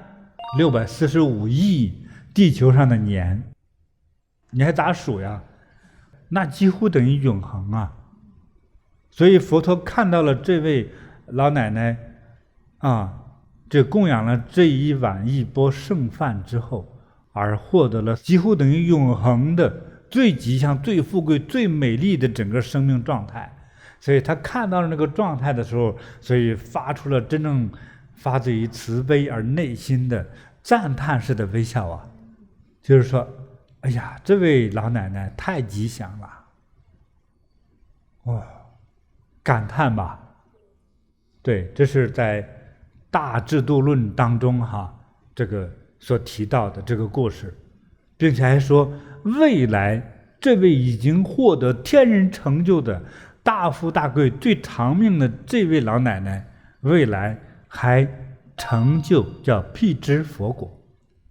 ？645亿地球上的年，你还咋数呀？那几乎等于永恒啊！所以佛陀看到了这位老奶奶这供养了这一碗一钵剩饭之后，而获得了几乎等于永恒的最吉祥、最富贵、最美丽的整个生命状态。所以他看到了那个状态的时候，所以发出了真正发自于慈悲而内心的赞叹式的微笑啊！就是说，哎呀，这位老奶奶太吉祥了，哇，感叹吧。对，这是在《大智度论》当中这个所提到的这个故事，并且还说，未来这位已经获得天人成就的大富大贵、最长命的这位老奶奶，未来还成就叫辟支佛果，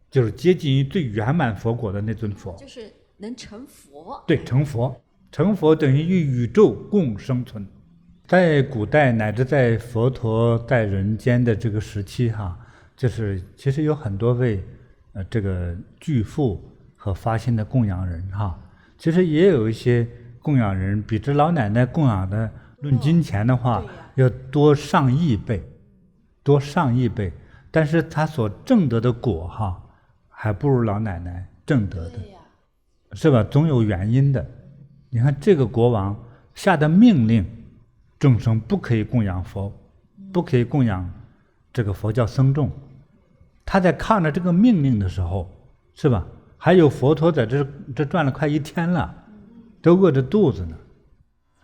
就是接近于最圆满佛果的那尊佛，就是能成佛。对，成佛，成佛等于与宇宙共生存。在古代乃至在佛陀在人间的这个时期就是其实有很多位这个巨富和发心的供养人其实也有一些供养人比这老奶奶供养的论金钱的话要多上亿倍，但是他所证得的果还不如老奶奶证得的，是吧？总有原因的。你看这个国王下的命令，众生不可以供养佛，不可以供养这个佛教僧众。他在抗着这个命令的时候，是吧？还有佛陀在这转了快1天了，都饿着肚子呢。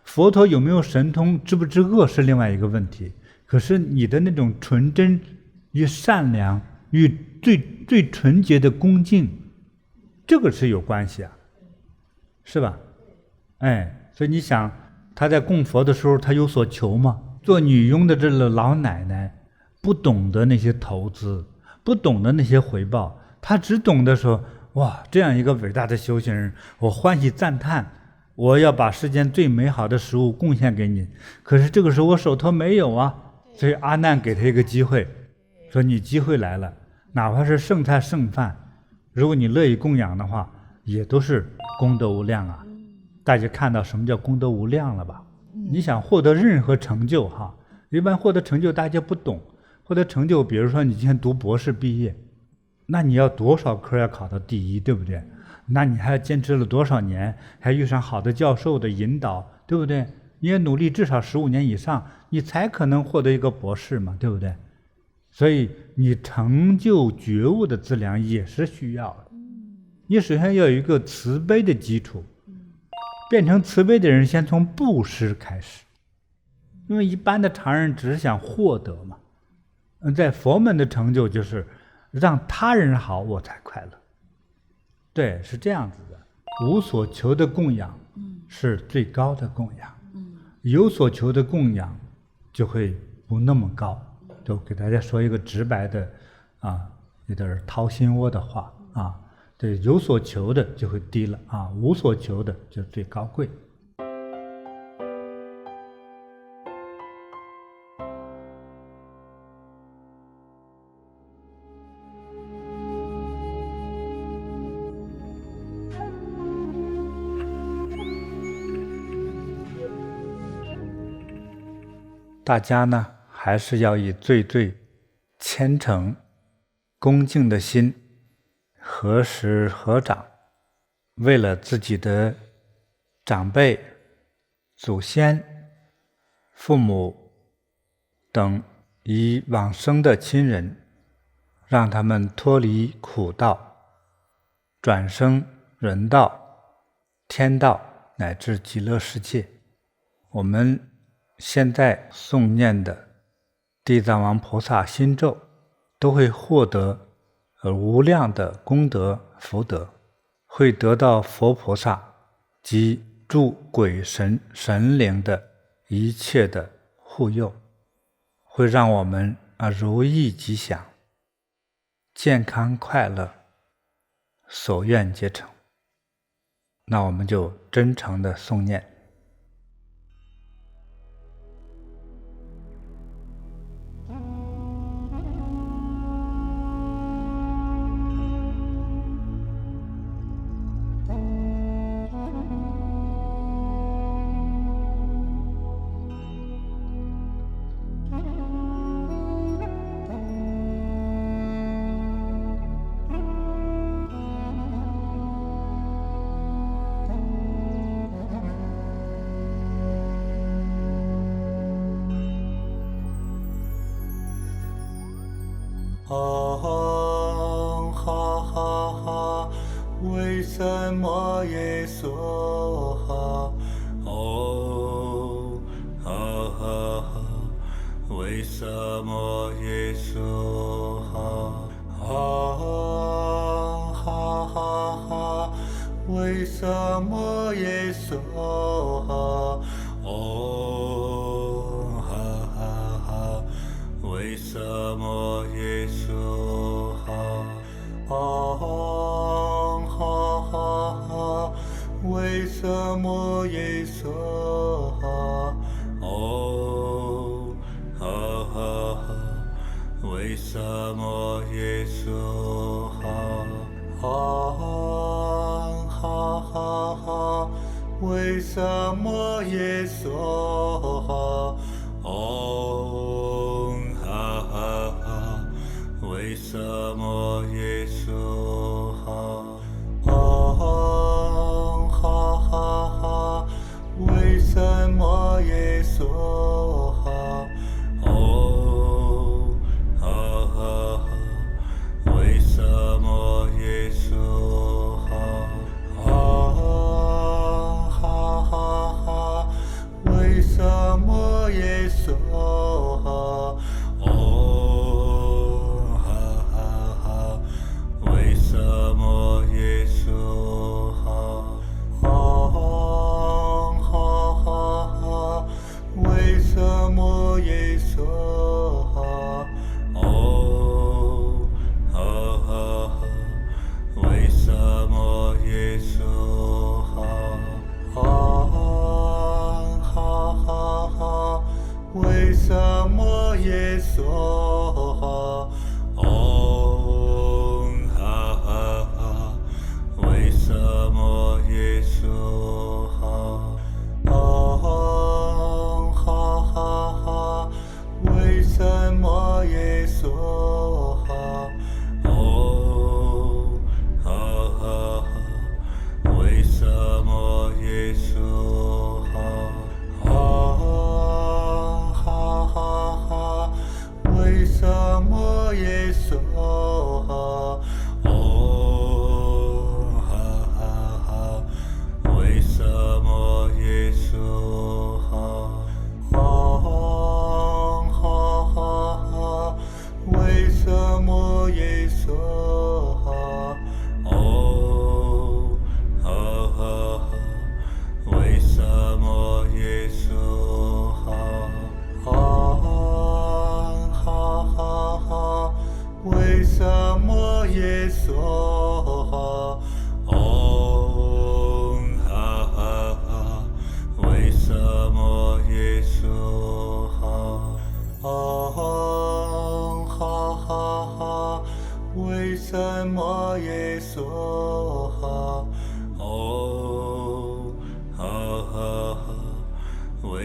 佛陀有没有神通，知不知饿是另外一个问题。可是你的那种纯真与善良与最纯洁的恭敬，这个是有关系是吧？所以你想，他在供佛的时候，他有所求吗？做女佣的这个老奶奶不懂得那些投资，不懂得那些回报，他只懂得说，哇，这样一个伟大的修行人，我欢喜赞叹，我要把世间最美好的食物贡献给你。可是这个时候我手头没有所以阿难给他一个机会，说你机会来了，哪怕是剩菜剩饭，如果你乐意供养的话，也都是功德无量大家看到什么叫功德无量了吧？你想获得任何成就一般获得成就大家不懂，获得成就，比如说你今天读博士毕业，那你要多少科要考到第1，对不对？那你还要坚持了多少年，还遇上好的教授的引导，对不对？你也努力至少15年以上，你才可能获得一个博士嘛，对不对？所以你成就觉悟的资粮也是需要的。你首先要有一个慈悲的基础，变成慈悲的人先从布施开始，因为一般的常人只是想获得嘛。在佛门的成就就是让他人好，我才快乐。对，是这样子的。无所求的供养是最高的供养，有所求的供养就会不那么高。就给大家说一个直白的有点掏心窝的话对，有所求的就会低了无所求的就最高贵。大家呢还是要以最虔诚恭敬的心合十合掌，为了自己的长辈、祖先、父母等已往生的亲人，让他们脱离苦道，转生人道、天道乃至极乐世界。我们现在诵念的地藏王菩萨心咒，都会获得无量的功德福德，会得到佛菩萨及诸鬼神神灵的一切的护佑，会让我们如意吉祥，健康快乐，所愿皆成。那我们就真诚的诵念。哈哈哈，为什么耶娑哈？哈哈哈，为什么耶娑哈？哈哈哈，为什么耶娑哈？哈哈哈，为什么耶娑哈？哈哈哈，为什么耶娑哈？哈哈哈，为什么耶娑哈？哈哈哈，为什么耶娑哈？哈哈哈，为什么耶娑哈？哈哈哈，为什么耶娑哈？哈哈哈，为什么耶娑哈？哈哈哈，为什么耶娑哈？哈哈，为什么耶娑哈？哈哈，为什么耶娑哈？哈哈，为什么耶娑哈？哈哈，为什么耶娑哈？哈哈，为什么耶娑哈？哈哈，为什么耶娑哈？哈哈，为什么耶娑哈？哈哈，为什么耶娑哈？哈哈，为什么耶娑哈？哈哈，为什么耶娑哈？哈哈，为什么耶娑哈？哈哈，为什么耶娑哈？哈哈，为什么耶娑哈？哈哈，为什么耶娑哈？哈哈，为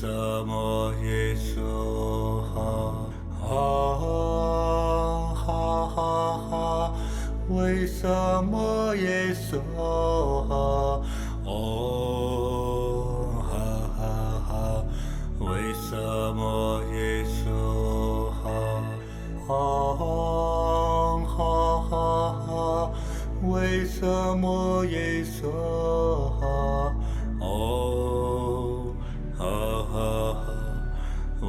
什么耶稣好？啊哈哈哈！为什么耶稣好？哦哈哈哈！为什么耶稣好？哦哈哈哈！为什么耶稣好？哦哈哈哈！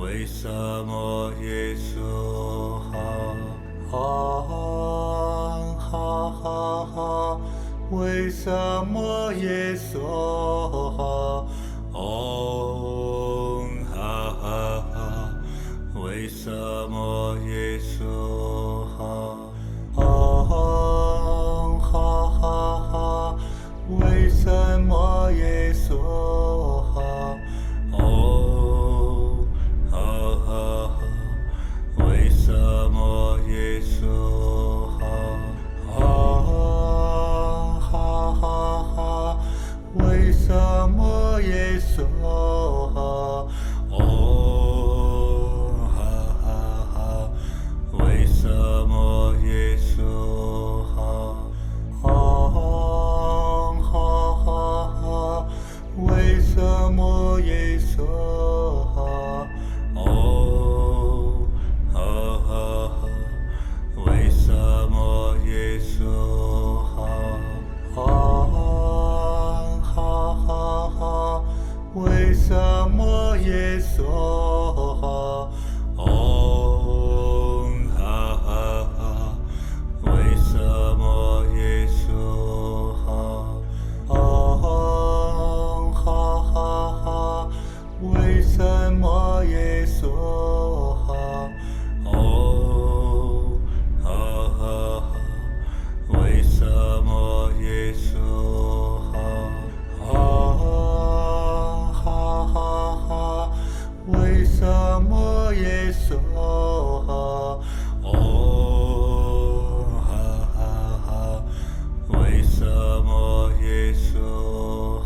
为什么耶稣好？啊哈哈哈！为什么耶稣好？哦哈哈哈！为什么耶稣好？哦哈哈哈！为什么耶稣好？哦哈哈哈！为什么耶稣好？啊哈哈哈！为什么耶稣好？哦哈哈哈！为什么耶稣好？哦哈哈哈！为什么耶稣好？哦哈哈哈！为什么耶稣好？啊哈哈哈！为什么耶稣好？哦哈哈哈！为什么耶稣好？哦哈哈哈！为什么耶稣好？哦哈哈哈！为什么耶稣好？啊哈哈哈！为什么耶稣好？哦哈哈哈！为什么耶稣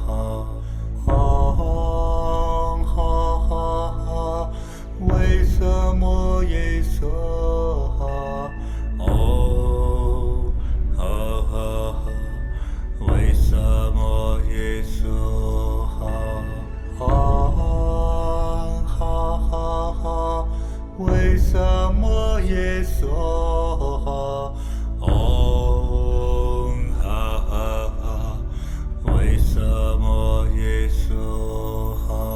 好？哦哈哈哈！为什么耶稣好？哦哈哈哈！为什么耶稣好？啊哈哈哈！为什么耶稣好？哦哈哈哈！为什么耶稣好？哦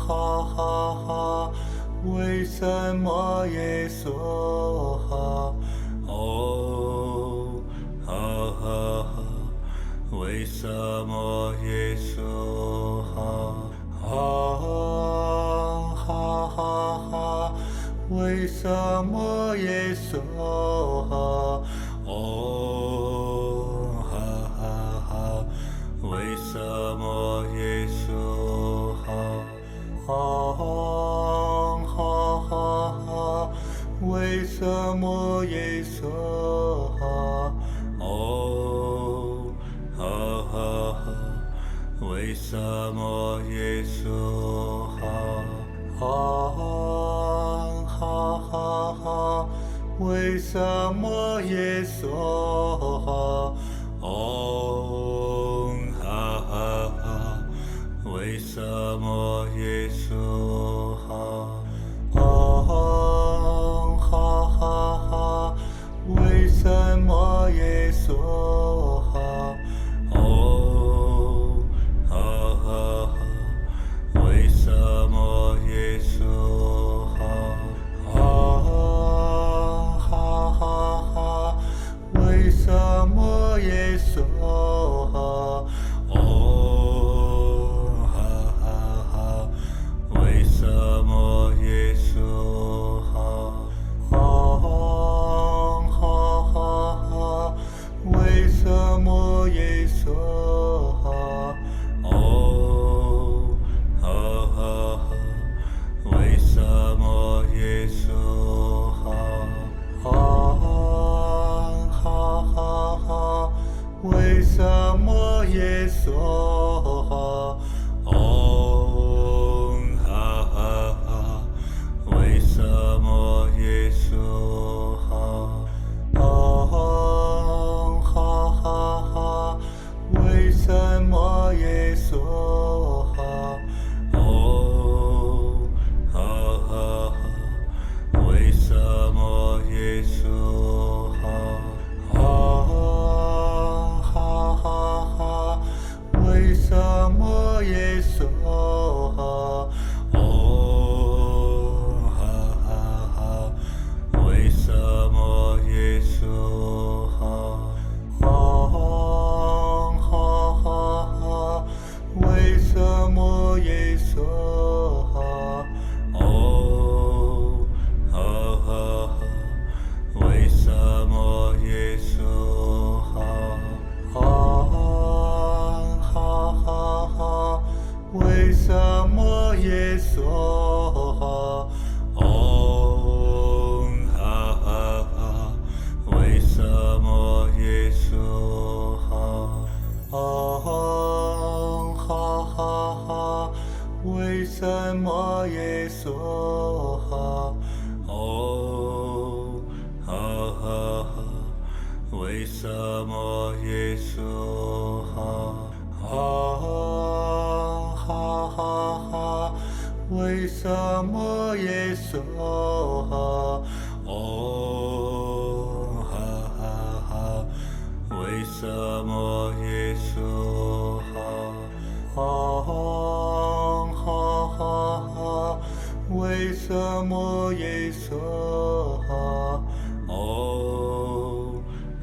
哈哈哈！为什么耶稣好？哦哈哈哈！为什么耶稣好？啊哈哈哈！为什么耶稣好？哦哈哈哈！为什么耶稣好？哦哈哈哈！为什么耶稣好？哦哈哈哈！为什么耶稣好？啊哈哈哈！为什么耶稣好？哦哈哈哈！为什么耶稣好？哦哈哈哈！为什么耶稣好？哦哈哈哈！为什么耶稣好？啊哈哈哈！为什么耶稣好？哦哈哈哈！为什么耶稣好？哦哈哈哈！为什么耶稣好？哦哈哈哈！为什么耶稣好？啊哈哈哈！为什么耶稣好？哦稣哈，哦哈哈哈，为什么耶稣哈？哦哈哈哈，为什么耶稣哈？哦哈哈哈，为什么耶稣哈？啊哈哈哈，为什么耶稣哈？哦哈哈哈，为什么耶稣哈？哦哈哈哈，为什么耶稣哈？哦哈哈哈，为什么耶稣哈？啊哈哈哈，为什么耶稣哈？哦哈哈哈，为什么耶稣哈？哦哈哈哈，为什么耶稣哈？哦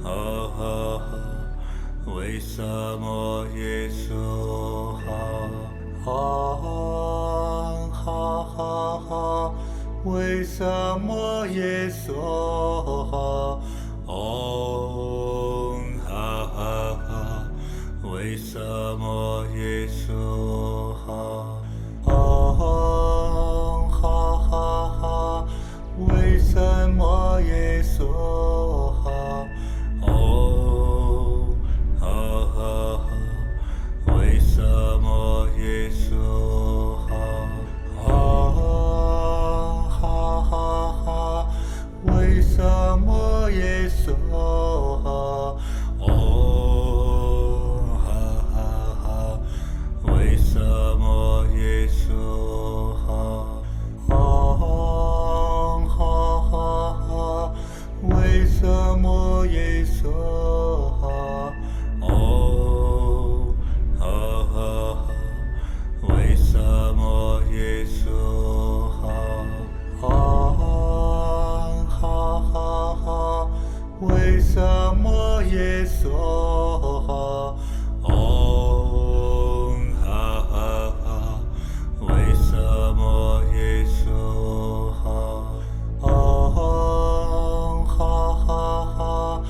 哈哈哈，为什么耶稣哈？啊哈哈哈，为什么耶稣哈？哦哈哈哈，为什么耶稣哈？哦哈哈哈，为什么耶稣哈？哦哈哈哈，为什么耶稣哈？啊哈哈哈，为什么耶稣哈？哦哈哈哈，为什么耶稣哈？哦哈哈哈，为什么耶稣哈？哦哈哈哈，为什么耶稣哈？啊哈哈哈，为什么耶稣哈？哦哈哈哈，为什么耶稣哈？哦哈哈哈，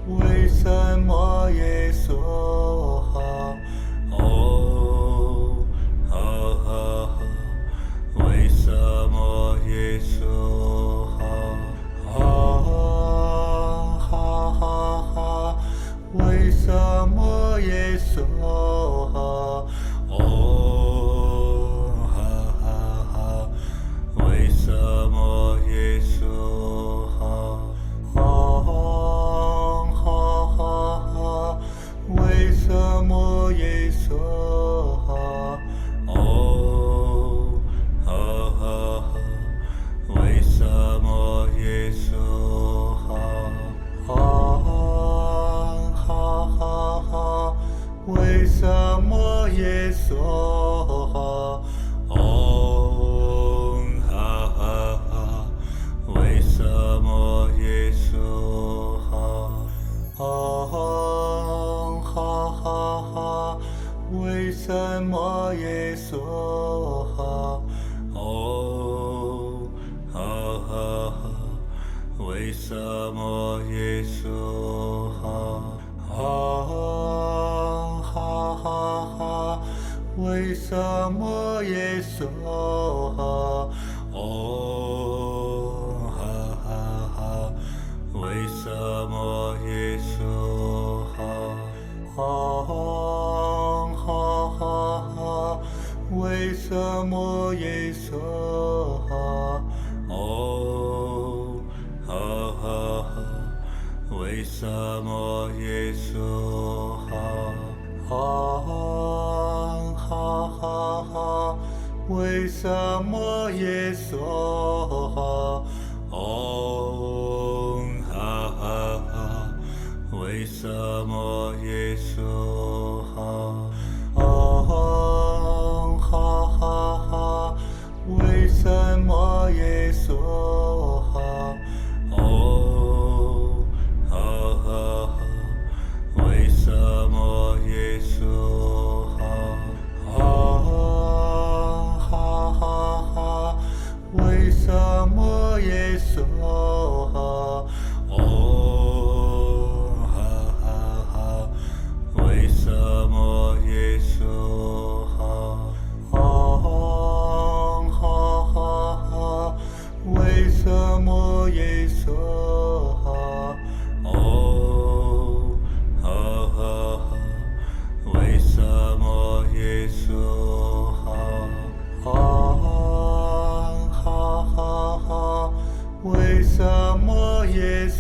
为什么耶稣哈？哦哈哈哈，为什么耶稣哈？啊哈哈哈，为什么耶稣哈？哦哈哈哈，为什么耶稣哈？哦哈哈哈，为什么耶稣哈？哦哈哈哈，为什么耶稣哈？啊哈哈哈，为什么耶稣哈？哦哈哈哈，为什么耶稣哈？哦哈哈哈，为什么耶稣哈？哦哈哈哈，为什么耶稣哈？啊哈哈哈，为什么耶稣哈？哦哈哈哈，为什么耶稣哈？哦哈哈哈，为什么耶稣哈？哦哈哈哈，为什么耶稣哈？啊哈哈哈，为什么耶稣哈？哦哈哈哈，为什么耶稣哈？哦哈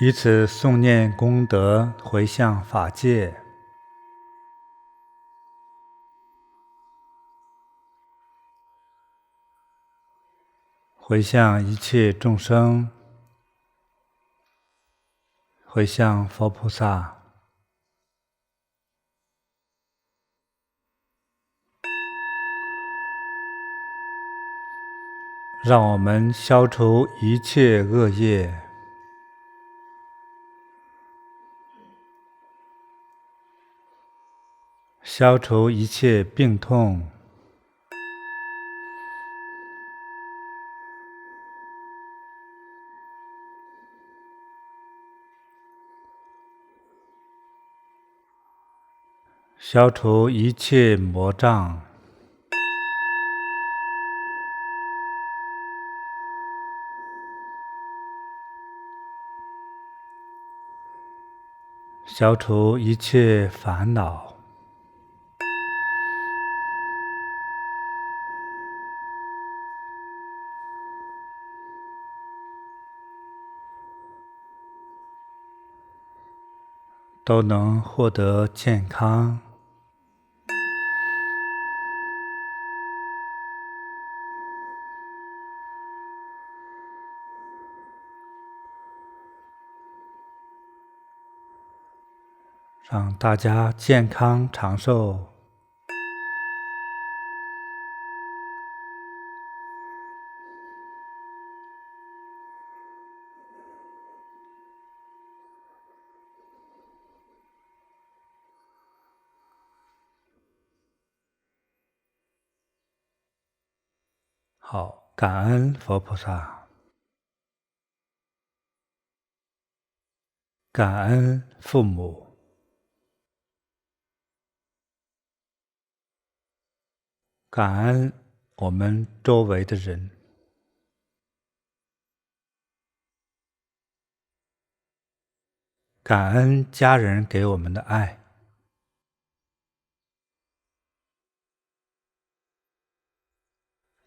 以此诵念功德回向法界，回向一切众生，回向佛菩萨，让我们消除一切恶业，消除一切病痛，消除一切魔障，消除一切烦恼，都能获得健康。让大家健康长寿。好，感恩佛菩萨，感恩父母，感恩我们周围的人，感恩家人给我们的爱，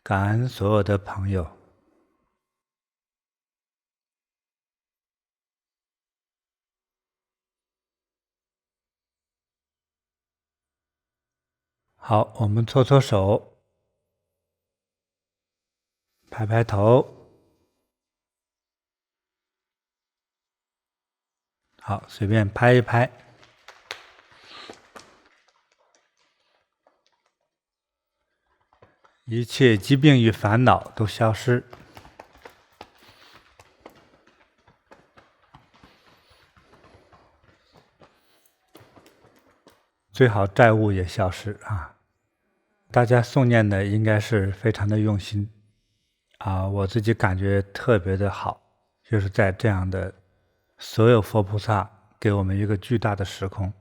感恩所有的朋友。好，我们搓搓手，拍拍头。好，随便拍一拍。一切疾病与烦恼都消失。最好债务也消失啊！大家诵念的应该是非常的用心啊，我自己感觉特别的好，就是在这样的所有佛菩萨给我们一个巨大的时空，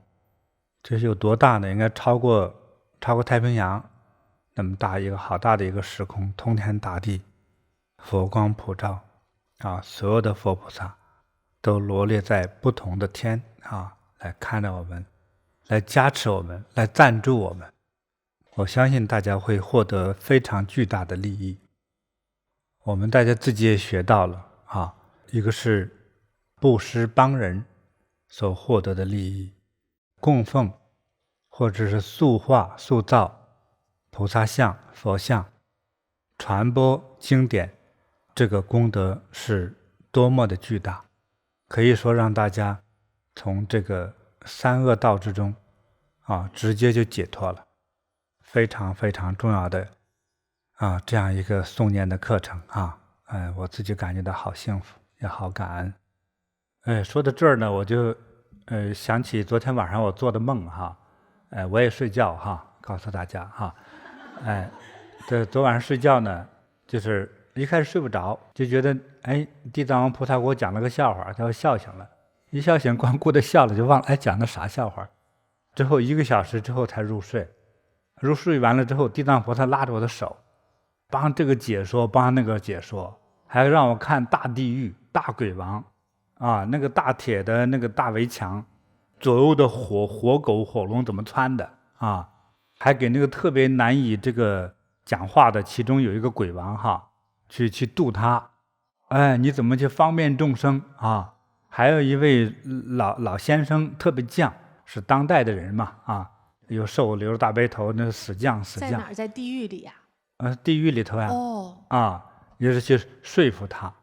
这是有多大呢？应该超过太平洋那么大一个好大的一个时空，通天大地，佛光普照啊，所有的佛菩萨都罗列在不同的天啊，来看着我们，来加持我们，来赞助我们。我相信大家会获得非常巨大的利益。我们大家自己也学到了啊，一个是布施帮人所获得的利益，供奉或者是塑化塑造菩萨像、佛像，传播经典，这个功德是多么的巨大，可以说让大家从这个三恶道之中啊，直接就解脱了。非常非常重要的啊，这样一个诵念的课程啊，我自己感觉到好幸福，也好感恩。说到这儿呢，我就想起昨天晚上我做的梦哈，我也睡觉哈，告诉大家哈，这昨晚上睡觉呢，就是一开始睡不着，就觉得地藏王菩萨给我讲了个笑话，他要笑醒了，一笑醒光顾着笑了，就忘了讲的啥笑话，之后1个小时之后才入睡。入睡完了之后，地藏菩萨拉着我的手，帮这个解说，帮那个解说，还让我看大地狱、大鬼王，啊，那个大铁的那个大围墙，左右的火狗、火龙怎么穿的啊？还给那个特别难以这个讲话的，其中有一个鬼王哈，去度他，你怎么去方便众生啊？还有一位老先生特别犟，是当代的人嘛啊，有瘦留着大背头，那死犟。在哪儿？在地狱里呀？地狱里头呀。哦。啊，也是去说服他。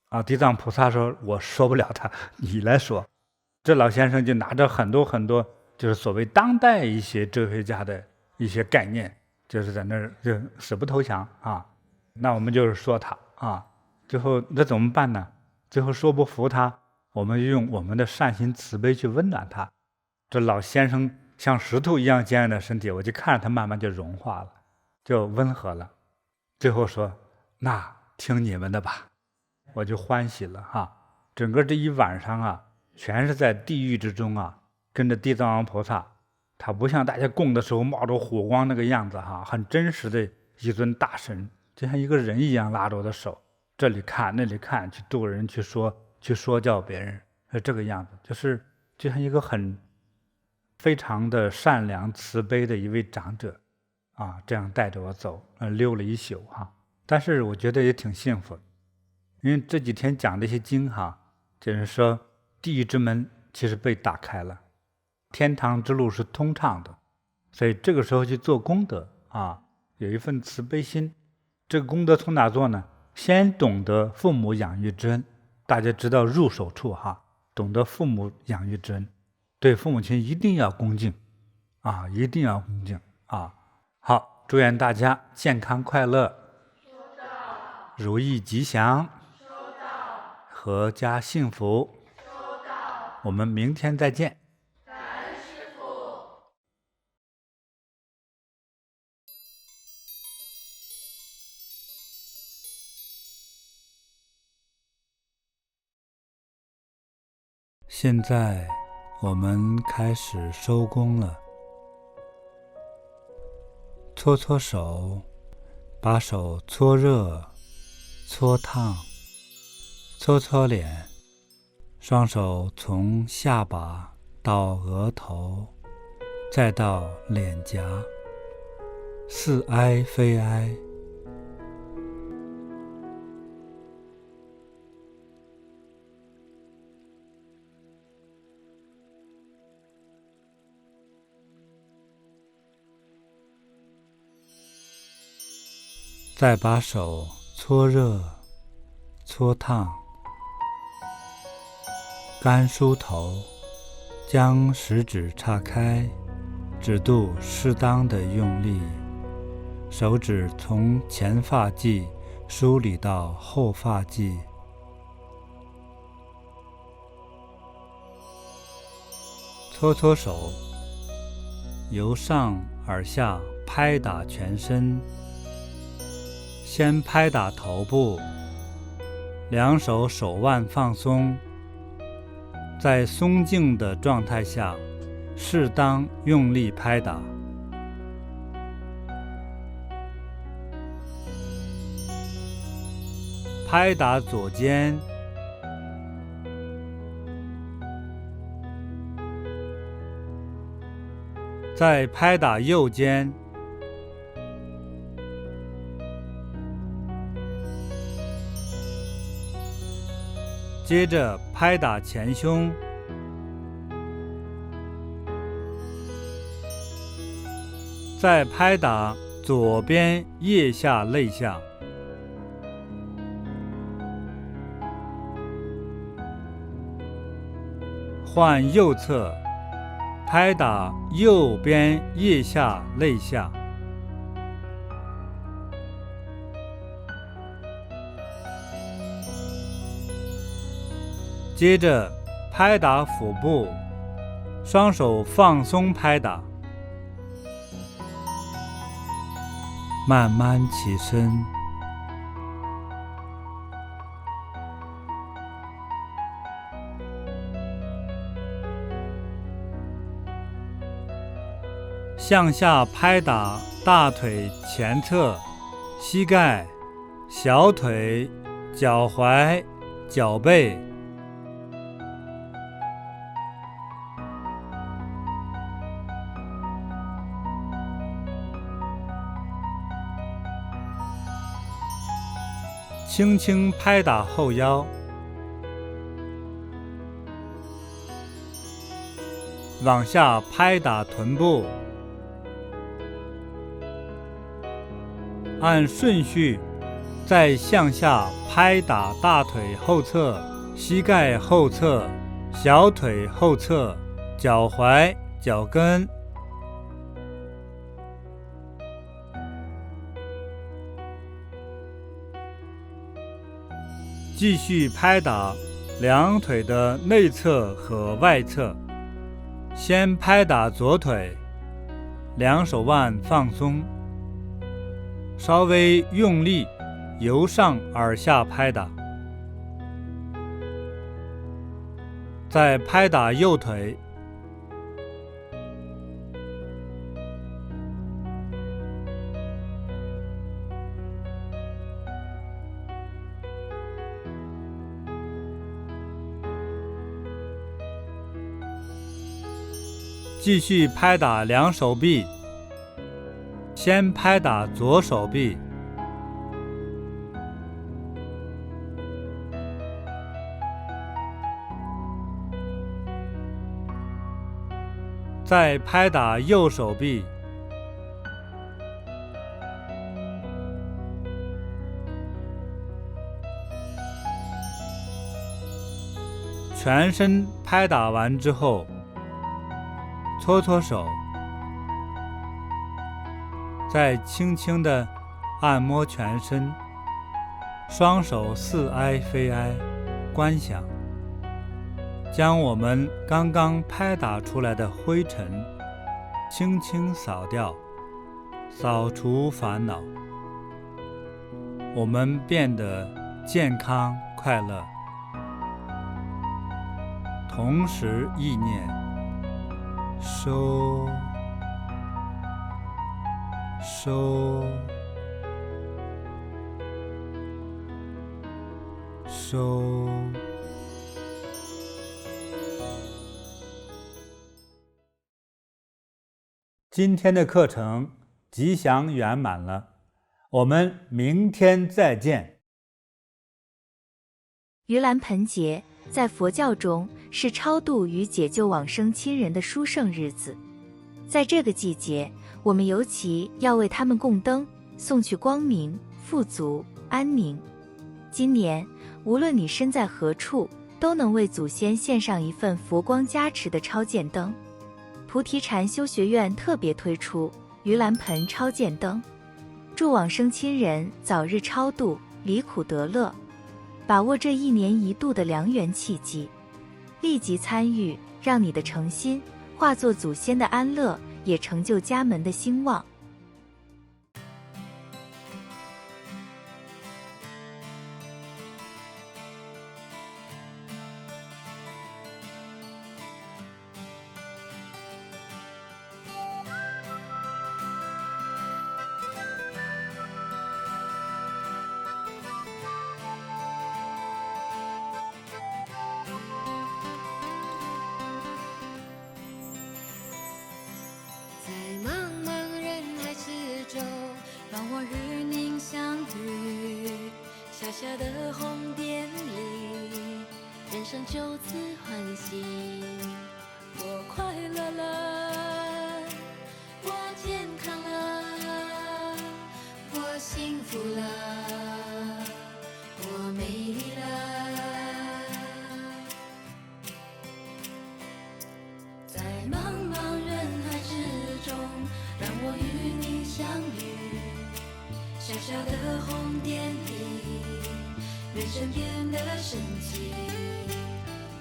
啊，地藏菩萨说：“我说不了他，你来说。”这老先生就拿着很多很多，就是所谓当代一些哲学家的一些概念，就是在那儿就死不投降啊。那我们就是说他啊，最后那怎么办呢？最后说不服他，我们就用我们的善心慈悲去温暖他。这老先生像石头一样坚硬的身体，我就看着他慢慢就融化了，就温和了。最后说：“那听你们的吧。”我就欢喜了哈。整个这一晚上啊，全是在地狱之中啊，跟着地藏王菩萨。他不像大家供的时候冒着火光那个样子哈，很真实的一尊大神，就像一个人一样拉着我的手，这里看那里看，去度人，去说教别人，是这个样子，就像一个非常的善良慈悲的一位长者啊，这样带着我走，溜了一宿哈。但是我觉得也挺幸福的。因为这几天讲这些经哈，就是说地狱之门其实被打开了，天堂之路是通畅的，所以这个时候去做功德啊，有一份慈悲心。这个功德从哪做呢？先懂得父母养育之恩，大家知道入手处哈，懂得父母养育之恩，对父母亲一定要恭敬啊，一定要恭敬啊。好，祝愿大家健康快乐，如意吉祥，阖家幸福。我们明天再见。感恩师父。现在我们开始收工了。搓搓手，把手搓热、搓烫，搓搓脸，双手从下巴到额头，再到脸颊，似哀非哀。再把手搓热、搓烫，干梳头，将食指岔开，指肚适当的用力，手指从前发际梳理到后发际，搓搓手，由上而下拍打全身。先拍打头部，两手手腕放松，在松静的状态下，适当用力拍打。拍打左肩，再拍打右肩。接着拍打前胸，再拍打左边腋下肋下，换右侧，拍打右边腋下肋下。接着拍打腹部，双手放松拍打，慢慢起身，向下拍打大腿前侧、膝盖、小腿、脚踝、脚背。轻轻拍打后腰，往下拍打臀部，按顺序再向下拍打大腿后侧、膝盖后侧、小腿后侧、脚踝、脚跟。继续拍打两腿的内侧和外侧，先拍打左腿，两手腕放松，稍微用力，由上而下拍打。再拍打右腿，继续拍打两手臂，先拍打左手臂，再拍打右手臂，全身拍打完之后，搓搓手，再轻轻地按摩全身，双手似挨非挨，观想，将我们刚刚拍打出来的灰尘轻轻扫掉，扫除烦恼，我们变得健康快乐。同时意念收收收。今天的课程吉祥圆满了，我们明天再见。盂兰盆节在佛教中是超度与解救往生亲人的殊胜日子，在这个季节，我们尤其要为他们供灯，送去光明、富足、安宁。今年，无论你身在何处，都能为祖先献上一份佛光加持的超荐灯。菩提禅修学院特别推出盂兰盆超荐灯，祝往生亲人早日超度，离苦得乐。把握这一年一度的良缘契机，立即参与，让你的诚心化作祖先的安乐，也成就家门的兴旺。小的红点里，人生就此欢喜。我快乐了，我健康了，我幸福了，我美丽了。在茫茫人海之中，让我与你相遇。小小的红点里，人生变得神奇，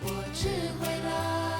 我智慧了。